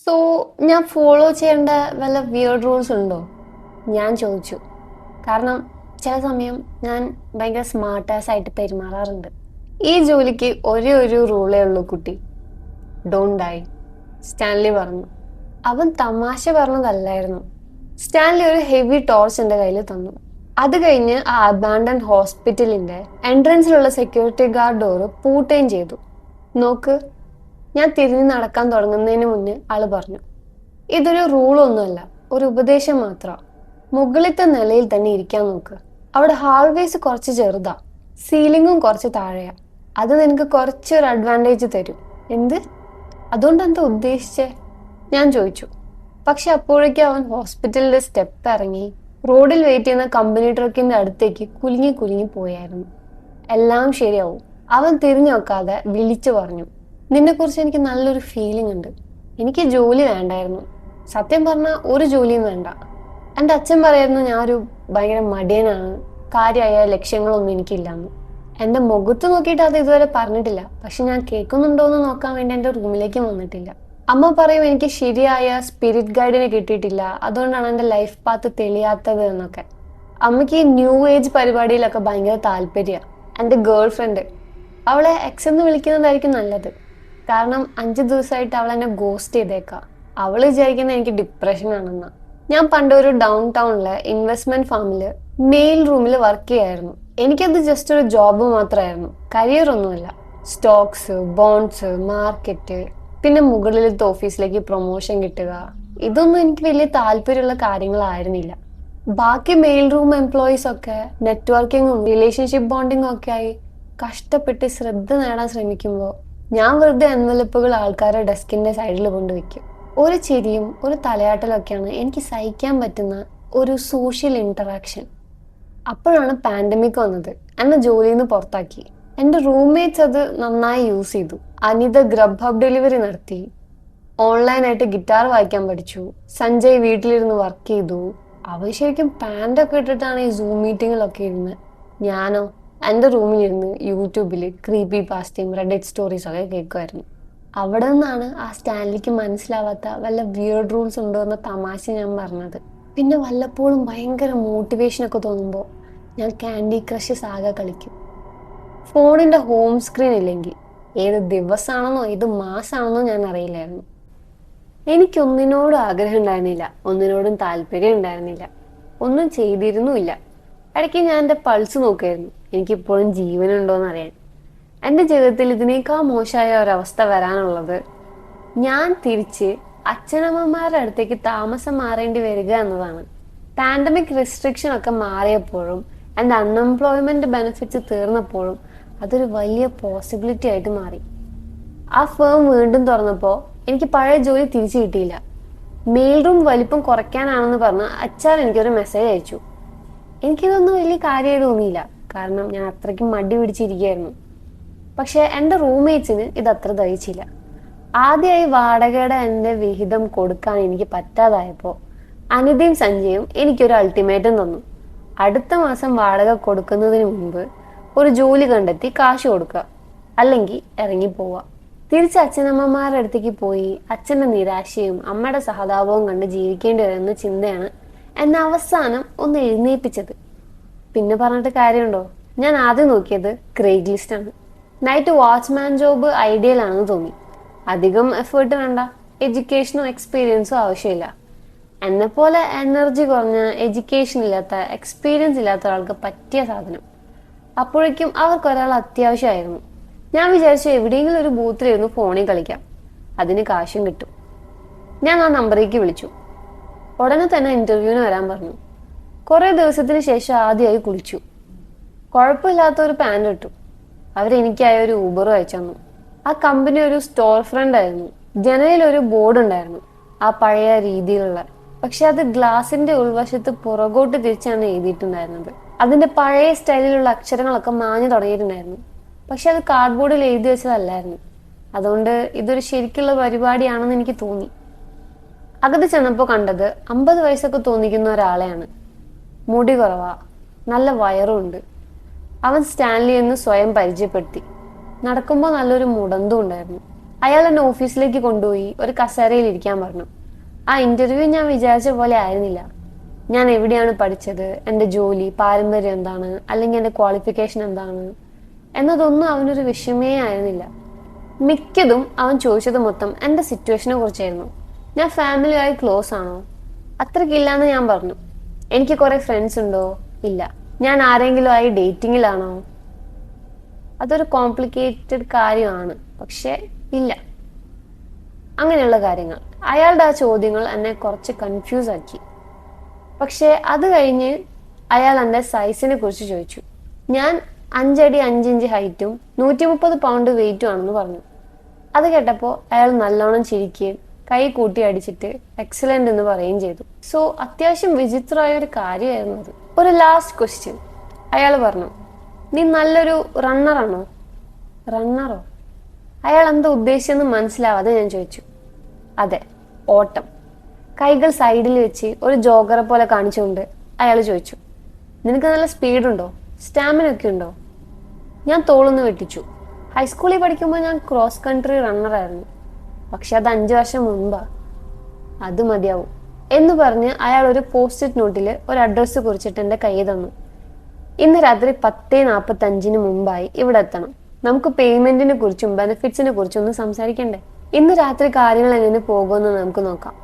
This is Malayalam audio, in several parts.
സോ ഞാൻ ഫോളോ ചെയ്യേണ്ട വല്ല വിയർഡ് റൂൾസ് ഉണ്ടോ? ഞാൻ ചോദിച്ചു. കാരണം ചില സമയം ഞാൻ ഭയങ്കര സ്മാർട്ടാസ് ആയിട്ട് പെരുമാറാറുണ്ട്. ഈ ജോലിക്ക് ഒരേ ഒരു റൂളേ ഉള്ളൂ കുട്ടി. Don't dye. സ്റ്റാൻലി പറഞ്ഞു. അവൻ തമാശ പറഞ്ഞതല്ലായിരുന്നു. സ്റ്റാൻലി ഒരു ഹെവി ടോർച്ച് എന്റെ കയ്യിൽ തന്നു. അത് കഴിഞ്ഞ് ആ അബാൻഡൻ ഹോസ്പിറ്റലിന്റെ എൻട്രൻസിലുള്ള സെക്യൂരിറ്റി ഗാർഡ് ഡോറ് പൂട്ടുകയും ചെയ്തു. നോക്ക്, ഞാൻ തിരിഞ്ഞു നടക്കാൻ തുടങ്ങുന്നതിന് മുന്നേ ആള് പറഞ്ഞു, ഇതൊരു റൂളൊന്നുമല്ല, ഒരു ഉപദേശം മാത്രം. മുകളിലത്തെ നിലയിൽ തന്നെ ഇരിക്കാൻ നോക്ക്. അവിടെ ഹാൾവേസ് കുറച്ച് ചെറുതാ, സീലിംഗും കുറച്ച് താഴെയാ. അത് നിനക്ക് കുറച്ചൊരു അഡ്വാൻറ്റേജ് തരും. എന്ത്? അതുകൊണ്ട് എന്താ ഉദ്ദേശിച്ചേ? ഞാൻ ചോദിച്ചു. പക്ഷെ അപ്പോഴേക്കും അവൻ ഹോസ്പിറ്റലിന്റെ സ്റ്റെപ്പ് ഇറങ്ങി റോഡിൽ വെയിറ്റ് ചെയ്യുന്ന കമ്പനി ട്രക്കിന്റെ അടുത്തേക്ക് കുലുങ്ങി കുലുങ്ങി പോയായിരുന്നു. എല്ലാം ശരിയാവും, അവൻ തിരിഞ്ഞു നോക്കാതെ വിളിച്ചു പറഞ്ഞു. നിന്നെക്കുറിച്ച് എനിക്ക് നല്ലൊരു ഫീലിംഗ് ഉണ്ട്. എനിക്ക് ജോലി വേണ്ടായിരുന്നു. സത്യം പറഞ്ഞാൽ ഒരു ജോലിയും വേണ്ട. എൻ്റെ അച്ഛൻ പറയായിരുന്നു ഞാൻ ഒരു ഭയങ്കര മടിയനാണ്, കാര്യമായ ലക്ഷ്യങ്ങളൊന്നും എനിക്കില്ലാന്ന്. എൻ്റെ മുഖത്ത് നോക്കിയിട്ട് അത് ഇതുവരെ പറഞ്ഞിട്ടില്ല. പക്ഷെ ഞാൻ കേൾക്കുന്നുണ്ടോ എന്ന് നോക്കാൻ വേണ്ടി എൻ്റെ റൂമിലേക്കും വന്നിട്ടില്ല. അമ്മ പറയും എനിക്ക് ശരിയായ സ്പിരിറ്റ് ഗൈഡിനെ കിട്ടിയിട്ടില്ല, അതുകൊണ്ടാണ് എൻ്റെ ലൈഫ് പാത്ത് തെളിയാത്തത് എന്നൊക്കെ. അമ്മയ്ക്ക് ഈ ന്യൂ ഏജ് പരിപാടിയിലൊക്കെ ഭയങ്കര താല്പര്യമാണ്. എൻ്റെ ഗേൾ ഫ്രണ്ട്, അവളെ എക്സ് എന്ന് വിളിക്കുന്നതായിരിക്കും നല്ലത്. കാരണം 5 ദിവസമായിട്ട് അവൾ എന്നെ ഗോസ്റ്റ് ചെയ്തേക്കാം. അവൾ വിചാരിക്കുന്നത് എനിക്ക് ഡിപ്രഷൻ ആണെന്നാ. ഞാൻ പണ്ട് ഒരു ഡൗൺ ടൗണിലെ ഇൻവെസ്റ്റ്മെന്റ് ഫാമില് മെയിൽ റൂമിൽ വർക്ക് ചെയ്യായിരുന്നു. എനിക്കത് ജസ്റ്റ് ഒരു ജോബ് മാത്രമായിരുന്നു, കരിയർ ഒന്നുമല്ല. സ്റ്റോക്സ്, ബോണ്ട്സ്, മാർക്കറ്റ്, പിന്നെ മുകളിലത്തെ ഓഫീസിലേക്ക് പ്രൊമോഷൻ കിട്ടുക, ഇതൊന്നും എനിക്ക് വലിയ താല്പര്യമുള്ള കാര്യങ്ങളായിരുന്നില്ല. ബാക്കി മെയിൽ റൂം എംപ്ലോയീസ് ഒക്കെ നെറ്റ്വർക്കിങ്ങും റിലേഷൻഷിപ്പ് ബോണ്ടിങ്ങും ഒക്കെ ആയി കഷ്ടപ്പെട്ട് ശ്രദ്ധ നേടാൻ ശ്രമിക്കുമ്പോൾ ഞാൻ വെറുതെ എൻവലപ്പുകൾ ആൾക്കാരുടെ ഡെസ്കിന്റെ സൈഡിൽ കൊണ്ടുവയ്ക്കും. ഒരു ചിരിയും ഒരു തലയാട്ടലൊക്കെയാണ് എനിക്ക് സഹിക്കാൻ പറ്റുന്ന ഒരു സോഷ്യൽ ഇന്ററാക്ഷൻ. അപ്പോഴാണ് പാൻഡമിക് വന്നത്. എന്നെ ജോലിയിൽ നിന്ന് പുറത്താക്കി. എൻ്റെ റൂംമേറ്റ്സ് അത് നന്നായി യൂസ് ചെയ്തു. അനിത ഗ്രബ് ഹബ് ഡെലിവറി നടത്തി, ഓൺലൈനായിട്ട് ഗിറ്റാർ വായിക്കാൻ പഠിച്ചു. സഞ്ജയ് വീട്ടിലിരുന്ന് വർക്ക് ചെയ്തു. അവർ ശരിക്കും പാൻറ്റൊക്കെ ഇട്ടിട്ടാണ് ഈ സൂം മീറ്റിങ്ങിലൊക്കെ ഇരുന്ന്. ഞാനോ എൻ്റെ റൂമിലിരുന്ന് യൂട്യൂബിൽ ക്രീപ്പി പാസ്റ്റയും റെഡിറ്റ് സ്റ്റോറീസ് ഒക്കെ കേൾക്കുമായിരുന്നു. അവിടെ നിന്നാണ് ആ സ്റ്റാൻലിക്ക് മനസ്സിലാവാത്ത വല്ല വിയർഡ് റൂൾസ് ഉണ്ടോ എന്ന തമാശ ഞാൻ പറഞ്ഞത്. പിന്നെ വല്ലപ്പോഴും ഭയങ്കര മോട്ടിവേഷനൊക്കെ തോന്നുമ്പോൾ ഞാൻ ക്യാൻഡി ക്രഷ് സാഗ കളിക്കും. ഫോണിന്റെ ഹോം സ്ക്രീൻ ഇല്ലെങ്കിൽ ഏത് ദിവസമാണെന്നോ ഏത് മാസമാണെന്നോ ഞാൻ അറിയില്ലായിരുന്നു. എനിക്കൊന്നിനോടും ആഗ്രഹം ഉണ്ടായിരുന്നില്ല, ഒന്നിനോടും താല്പര്യം ഉണ്ടായിരുന്നില്ല, ഒന്നും ചെയ്തിരുന്നുമില്ല. ഇടയ്ക്ക് ഞാൻ എൻ്റെ പൾസ് നോക്കുമായിരുന്നു, എനിക്കിപ്പോഴും ജീവനുണ്ടോയെന്ന് അറിയാൻ. എൻ്റെ ജീവിതത്തിൽ ഇതിനേക്കാൾ മോശമായ ഒരവസ്ഥ വരാനുള്ളത് ഞാൻ തിരിച്ച് അച്ഛനമ്മമാരുടെ അടുത്തേക്ക് താമസം മാറേണ്ടി വരിക എന്നതാണ്. പാൻഡമിക് റെസ്ട്രിക്ഷൻ ഒക്കെ മാറിയപ്പോഴും എൻ്റെ അൺഎംപ്ലോയ്മെന്റ് ബെനിഫിറ്റ്സ് തീർന്നപ്പോഴും അതൊരു വലിയ പോസിബിലിറ്റി ആയിട്ട് മാറി. ആ ഫേം വീണ്ടും തുറന്നപ്പോൾ എനിക്ക് പഴയ ജോലി തിരിച്ചു കിട്ടിയില്ല. മെയിൽ റൂം വലിപ്പം കുറയ്ക്കാനാണെന്ന് പറഞ്ഞ് അച്ഛൻ എനിക്കൊരു മെസ്സേജ് അയച്ചു. എനിക്കിതൊന്നും വലിയ കാര്യമായി തോന്നിയില്ല, കാരണം ഞാൻ അത്രയ്ക്കും മടി പിടിച്ചിരിക്കുകയായിരുന്നു. പക്ഷെ എൻ്റെ റൂംമേറ്റ്സിന് ഇത് അത്ര ദഹിച്ചില്ല. ആദ്യമായി വാടകയുടെ എൻ്റെ വിഹിതം കൊടുക്കാൻ എനിക്ക് പറ്റാതായപ്പോൾ അനിതയും സഞ്ജയും എനിക്കൊരു അൾട്ടിമേറ്റം തന്നു. അടുത്ത മാസം വാടക കൊടുക്കുന്നതിന് മുമ്പ് ഒരു ജോലി കണ്ടെത്തി കാശ് കൊടുക്കുക, അല്ലെങ്കിൽ ഇറങ്ങിപ്പോവുക. തിരിച്ച് അച്ഛനമ്മമാരുടെ അടുത്തേക്ക് പോയി അച്ഛൻ്റെ നിരാശയും അമ്മയുടെ സഹതാപവും കണ്ട് ജീവിക്കേണ്ടി വരുന്ന ചിന്തയാണ് എന്നെ അവസാനം ഒന്ന് എഴുന്നേൽപ്പിച്ചത്. പിന്നെ പറഞ്ഞിട്ട് കാര്യമുണ്ടോ? ഞാൻ ആദ്യം നോക്കിയത് ക്രെയ്ഗ് ലിസ്റ്റാണ്. നൈറ്റ് വാച്ച്മാൻ ജോബ് ഐഡിയൽ ആണെന്ന് തോന്നി. അധികം എഫേർട്ട് വേണ്ട, എഡ്യൂക്കേഷനോ എക്സ്പീരിയൻസോ ആവശ്യമില്ല. എന്നെപ്പോലെ എനർജി കുറഞ്ഞ, എഡ്യൂക്കേഷൻ ഇല്ലാത്ത, എക്സ്പീരിയൻസ് ഇല്ലാത്ത ഒരാൾക്ക് പറ്റിയ സാധനം. അപ്പോഴേക്കും അവർക്കൊരാൾ അത്യാവശ്യമായിരുന്നു. ഞാൻ വിചാരിച്ചു എവിടെയെങ്കിലും ഒരു ബൂത്തിലിരുന്ന് ഫോണിൽ കളിക്കാം, അതിന് കാശും കിട്ടും. ഞാൻ ആ നമ്പറേക്ക് വിളിച്ചു. ഉടനെ തന്നെ ഇന്റർവ്യൂവിന് വരാൻ പറഞ്ഞു. കുറേ ദിവസത്തിന് ശേഷം ആദ്യമായി കുളിച്ചു. കുഴപ്പമില്ലാത്ത ഒരു പാൻറ് ഇട്ടു. അവരെനിക്കായ ഒരു ഊബറും അയച്ചു തന്നു. ആ കമ്പനി ഒരു സ്റ്റോർ ഫ്രണ്ട് ആയിരുന്നു. ജനലിൽ ഒരു ബോർഡ് ഉണ്ടായിരുന്നു, ആ പഴയ രീതിയിലുള്ള. പക്ഷെ അത് ഗ്ലാസിന്റെ ഉൾവശത്ത് പുറകോട്ട് തിരിച്ചാണ് എഴുതിയിട്ടുണ്ടായിരുന്നത്. അതിന്റെ പഴയ സ്റ്റൈലിലുള്ള അക്ഷരങ്ങളൊക്കെ മാഞ്ഞു തുടങ്ങിയിട്ടുണ്ടായിരുന്നു. പക്ഷെ അത് കാർഡ്ബോർഡിൽ എഴുതി വെച്ചതല്ലായിരുന്നു. അതുകൊണ്ട് ഇതൊരു ശരിക്കുള്ള പരിപാടിയാണെന്ന് എനിക്ക് തോന്നി. അകത്ത് ചെന്നപ്പോൾ കണ്ടത് 50 വയസ്സൊക്കെ തോന്നിക്കുന്ന ഒരാളെയാണ്. മുടി കുറവാ, നല്ല വയറും ഉണ്ട്. അവൻ സ്റ്റാൻലി എന്ന് സ്വയം പരിചയപ്പെടുത്തി. നടക്കുമ്പോൾ നല്ലൊരു മുടന്തും ഉണ്ടായിരുന്നു. അയാൾ എന്നെ ഓഫീസിലേക്ക് കൊണ്ടുപോയി ഒരു കസേരയിൽ ഇരിക്കാൻ പറഞ്ഞു. ആ ഇന്റർവ്യൂ ഞാൻ വിചാരിച്ച പോലെ ആയിരുന്നില്ല. ഞാൻ എവിടെയാണ് പഠിച്ചത്, എൻ്റെ ജോലി പാരമ്പര്യം എന്താണ്, അല്ലെങ്കിൽ എൻ്റെ ക്വാളിഫിക്കേഷൻ എന്താണ് എന്നതൊന്നും അവനൊരു വിഷയമേ ആയിരുന്നില്ല. മിക്കതും അവൻ ചോദിച്ചത് മൊത്തം എൻ്റെ സിറ്റുവേഷനെ കുറിച്ചായിരുന്നു. ഞാൻ ഫാമിലിയായി ക്ലോസ് ആണോ? അത്രക്കില്ലാന്ന് ഞാൻ പറഞ്ഞു. എനിക്ക് കുറെ ഫ്രണ്ട്സ് ഉണ്ടോ? ഇല്ല. ഞാൻ ആരെങ്കിലും ആയി ഡേറ്റിങ്ങിലാണോ? അതൊരു കോംപ്ലിക്കേറ്റഡ് കാര്യമാണ്, പക്ഷെ ഇല്ല. അങ്ങനെയുള്ള കാര്യങ്ങൾ. അയാളുടെ ആ ചോദ്യങ്ങൾ എന്നെ കുറച്ച് കൺഫ്യൂസ് ആക്കി. പക്ഷെ അത് കഴിഞ്ഞ് അയാൾ എൻ്റെ സൈസിനെ കുറിച്ച് ചോദിച്ചു. ഞാൻ 5 അടി 5 ഇഞ്ച് ഹൈറ്റും 130 പൗണ്ട് വെയിറ്റും ആണെന്ന് പറഞ്ഞു. അത് കേട്ടപ്പോൾ അയാൾ നല്ലോണം ചിരിക്കുകയും കൈ കൂട്ടി അടിച്ചിട്ട് എക്സലന്റ് എന്ന് പറയുകയും ചെയ്തു. സോ അത്യാവശ്യം വിചിത്രമായ ഒരു കാര്യമായിരുന്നു അത്. ഒരു ലാസ്റ്റ് ക്വസ്റ്റ്യൻ. അയാൾ പറഞ്ഞു, നീ നല്ലൊരു റണ്ണറാണോ? റണ്ണറോ? അയാൾ എന്താ ഉദ്ദേശിച്ചെന്ന് മനസ്സിലാവാതെ ഞാൻ ചോദിച്ചു. അതെ, ഓട്ടം. കൈകൾ സൈഡിൽ വെച്ച് ഒരു ജോഗറെ പോലെ കാണിച്ചുകൊണ്ട് അയാൾ ചോദിച്ചു, നിനക്ക് നല്ല സ്പീഡുണ്ടോ? സ്റ്റാമിന ഒക്കെ ഉണ്ടോ? ഞാൻ തോളൊന്ന് വെട്ടിച്ചു. ഹൈസ്കൂളിൽ പഠിക്കുമ്പോൾ ഞാൻ ക്രോസ് കൺട്രി റണ്ണറായിരുന്നു, പക്ഷെ അത് 5 വർഷം മുൻപാ. അത് മതിയാവും എന്ന് പറഞ്ഞ് അയാൾ ഒരു പോസ്റ്റ് നോട്ടിൽ ഒരു അഡ്രസ്സ് കുറിച്ചിട്ട് എൻ്റെ കൈ തന്നു. ഇന്ന് രാത്രി 10:45 മുമ്പായി ഇവിടെ എത്തണം. നമുക്ക് പേയ്മെന്റിനെ കുറിച്ചും ബെനിഫിറ്റ്സിനെ കുറിച്ചും ഒന്ന് സംസാരിക്കണ്ടേ? ഇന്ന് രാത്രി കാര്യങ്ങൾ എങ്ങനെ പോകുമെന്ന് നമുക്ക് നോക്കാം.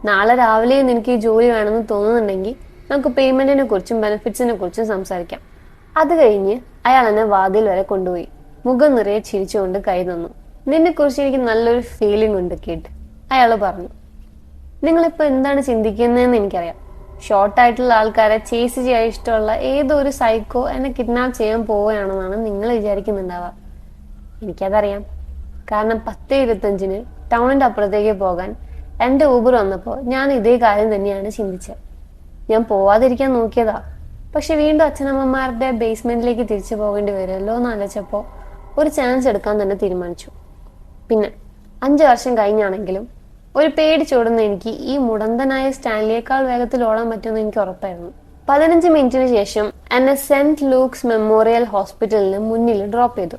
നാളെ രാവിലെ നിനക്ക് ഈ ജോലി വേണമെന്ന് തോന്നുന്നുണ്ടെങ്കിൽ നമുക്ക് പേയ്മെന്റിനെ കുറിച്ചും ബെനിഫിറ്റ്സിനെ കുറിച്ചും സംസാരിക്കാം. അത് കഴിഞ്ഞ് അയാൾ എന്നെ വാതിൽ വരെ കൊണ്ടുപോയി. മുഖം നിറയെ ചിരിച്ചുകൊണ്ട് കൈ തന്നു. നിന്നെ കുറിച്ച് എനിക്ക് നല്ലൊരു ഫീലിംഗ് ഉണ്ട് കിഡ്, അയാൾ പറഞ്ഞു. നിങ്ങളിപ്പോൾ എന്താണ് ചിന്തിക്കുന്നതെന്ന് എനിക്കറിയാം. ഷോർട്ടായിട്ടുള്ള ആൾക്കാരെ ചേസ് ചെയ്യാൻ ഇഷ്ടമുള്ള ഏതോ ഒരു സൈക്കോ എന്നെ കിഡ്നാപ്പ് ചെയ്യാൻ പോവുകയാണെന്നാണ് നിങ്ങൾ വിചാരിക്കുന്നുണ്ടാവുക. എനിക്കതറിയാം. കാരണം 10:25 ടൗണിന്റെ അപ്പുറത്തേക്ക് പോകാൻ എൻ്റെ ഊബർ വന്നപ്പോൾ ഞാൻ ഇതേ കാര്യം തന്നെയാണ് ചിന്തിച്ചത്. ഞാൻ പോവാതിരിക്കാൻ നോക്കിയതാ, പക്ഷെ വീണ്ടും അച്ഛനമ്മമാരുടെ ബേസ്മെന്റിലേക്ക് തിരിച്ചു പോകേണ്ടി വരുമല്ലോ എന്ന് ആലോചിച്ചപ്പോൾ ഒരു ചാൻസ് എടുക്കാൻ തന്നെ തീരുമാനിച്ചു. പിന്നെ 5 വർഷം കഴിഞ്ഞാണെങ്കിലും ഒരു പേടിച്ചോടുന്ന എനിക്ക് ഈ മുടന്തനായ സ്റ്റാൻലിയേക്കാൾ വേഗത്തിൽ ഓടാൻ പറ്റുമെന്ന് എനിക്ക് ഉറപ്പായിരുന്നു. 15 മിനിറ്റിന് ശേഷം എന്നെ സെന്റ് ലൂക്സ് മെമ്മോറിയൽ ഹോസ്പിറ്റലിന് മുന്നിൽ ഡ്രോപ്പ് ചെയ്തു.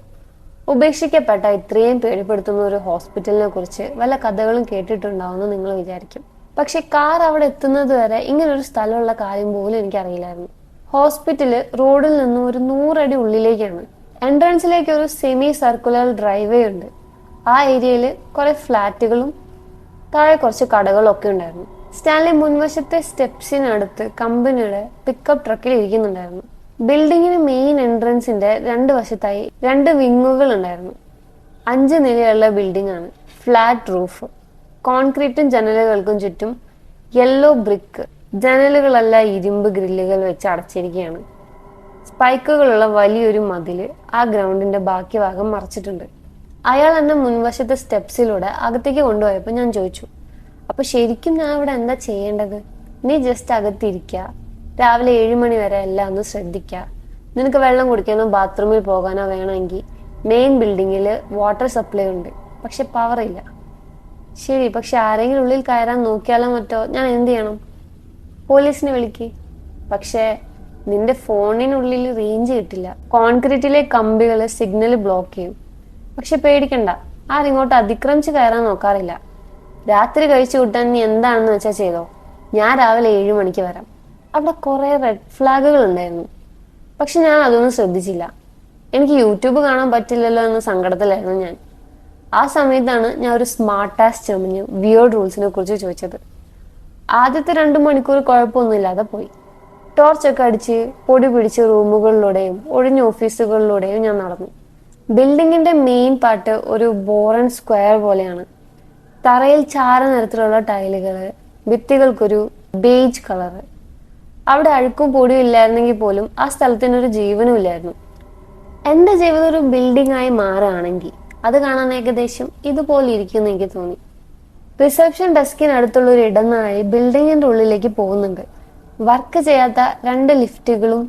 ഉപേക്ഷിക്കപ്പെട്ട ഇത്രയും പേടിപ്പെടുത്തുന്ന ഒരു ഹോസ്പിറ്റലിനെ കുറിച്ച് വല്ല കഥകളും കേട്ടിട്ടുണ്ടാവുമെന്ന് നിങ്ങൾ വിചാരിക്കും. പക്ഷെ കാർ അവിടെ എത്തുന്നത് വരെ ഇങ്ങനൊരു സ്ഥലമുള്ള കാര്യം പോലും എനിക്കറിയില്ലായിരുന്നു. ഹോസ്പിറ്റല് റോഡിൽ നിന്നും ഒരു 100 അടി ഉള്ളിലേക്കാണ്. എൻട്രൻസിലേക്ക് ഒരു സെമി സർക്കുലർ ഡ്രൈവേ ഉണ്ട്. ആ ഏരിയയിൽ കുറെ ഫ്ലാറ്റുകളും താഴെ കുറച്ച് കടകളും ഒക്കെ ഉണ്ടായിരുന്നു. സ്റ്റാൻലി മുൻവശത്തെ സ്റ്റെപ്സിനടുത്ത് കമ്പനിയുടെ പിക്കപ്പ് ട്രക്കിൽ ഇരിക്കുന്നുണ്ടായിരുന്നു. ബിൽഡിങ്ങിന് മെയിൻ എൻട്രൻസിന്റെ 2 വശത്തായി 2 വിങ്ങുകൾ ഉണ്ടായിരുന്നു. 5 നിലയുള്ള ബിൽഡിംഗ് ആണ്. ഫ്ലാറ്റ് റൂഫ്, കോൺക്രീറ്റും ജനലുകൾക്കും ചുറ്റും യെല്ലോ ബ്രിക്ക്. ജനലുകളല്ല ഇരുമ്പ് ഗ്രില്ലുകൾ വെച്ച് അടച്ചിരിക്കുകയാണ്. സ്പൈക്കുകളുള്ള വലിയൊരു മതില് ആ ഗ്രൗണ്ടിന്റെ ബാക്കി ഭാഗം മറച്ചിട്ടുണ്ട്. അയാൾ എന്നെ മുൻവശത്തെ സ്റ്റെപ്സിലൂടെ അകത്തേക്ക് കൊണ്ടുപോയപ്പോൾ ഞാൻ ചോദിച്ചു, അപ്പൊ ശരിക്കും ഞാൻ ഇവിടെ എന്താ ചെയ്യേണ്ടത്? നീ ജസ്റ്റ് അകത്തിരിക്കുക, രാവിലെ 7 മണി വരെ എല്ലാം ഒന്ന് ശ്രദ്ധിക്കുക. നിനക്ക് വെള്ളം കുടിക്കാനോ ബാത്റൂമിൽ പോകാനോ വേണമെങ്കിൽ മെയിൻ ബിൽഡിങ്ങിൽ വാട്ടർ സപ്ലൈ ഉണ്ട്, പക്ഷെ പവർ ഇല്ല. ശരി, പക്ഷെ ആരെങ്കിലും ഉള്ളിൽ കയറാൻ നോക്കിയാലോ മറ്റോ ഞാൻ എന്ത് ചെയ്യണം? പോലീസിനെ വിളിക്ക്. പക്ഷെ നിന്റെ ഫോണിനുള്ളിൽ റേഞ്ച് കിട്ടില്ല. കോൺക്രീറ്റിലെ കമ്പികൾ സിഗ്നൽ ബ്ലോക്ക് ചെയ്യും. പക്ഷെ പേടിക്കണ്ട, ആരിങ്ങോട്ട് അതിക്രമിച്ച് കയറാൻ നോക്കാറില്ല. രാത്രി കഴിച്ചു കൂട്ടാൻ നീ എന്താണെന്ന് വെച്ചാൽ ചെയ്തോ. ഞാൻ രാവിലെ 7 മണിക്ക് വരാം. അവിടെ കുറെ റെഡ് ഫ്ലാഗുകൾ ഉണ്ടായിരുന്നു, പക്ഷെ ഞാൻ അതൊന്നും ശ്രദ്ധിച്ചില്ല. എനിക്ക് യൂട്യൂബ് കാണാൻ പറ്റില്ലല്ലോ എന്ന സങ്കടത്തിലായിരുന്നു ഞാൻ. ആ സമയത്താണ് ഞാൻ ഒരു സ്മാർട്ട് ആസ് ചമഞ്ഞ് വിയേർഡ് റൂൾസിനെ കുറിച്ച് ചോദിച്ചത്. ആദ്യത്തെ 2 മണിക്കൂർ കുഴപ്പമൊന്നുമില്ലാതെ പോയി. ടോർച്ചൊക്കെ അടിച്ച് പൊടി പിടിച്ച് റൂമുകളിലൂടെയും ഒഴിഞ്ഞ ഓഫീസുകളിലൂടെയും ഞാൻ നടന്നു. ബിൽഡിങ്ങിന്റെ മെയിൻ പാർട്ട് ഒരു ബോറൻ സ്ക്വയർ പോലെയാണ്. തറയിൽ ചാര നിറത്തിലുള്ള ടൈലുകള്, ഭിത്തികൾക്കൊരു ബേജ് കളറ്. അവിടെ അഴുക്കും പൊടിയും ഇല്ലായിരുന്നെങ്കിൽ പോലും ആ സ്ഥലത്തിനൊരു ജീവനും ഇല്ലായിരുന്നു. എന്റെ ജീവിതം ഒരു ബിൽഡിംഗ് ആയി മാറുകയാണെങ്കിൽ അത് കാണാൻ ഏകദേശം ഇതുപോലെ ഇരിക്കുമെന്ന് എനിക്ക് തോന്നി. റിസപ്ഷൻ ഡെസ്കിനടുത്തുള്ള ഒരു ഇടനാഴി ബിൽഡിങ്ങിന്റെ ഉള്ളിലേക്ക് പോകുന്നുണ്ട്. വർക്ക് ചെയ്യാത്ത 2 ലിഫ്റ്റുകളും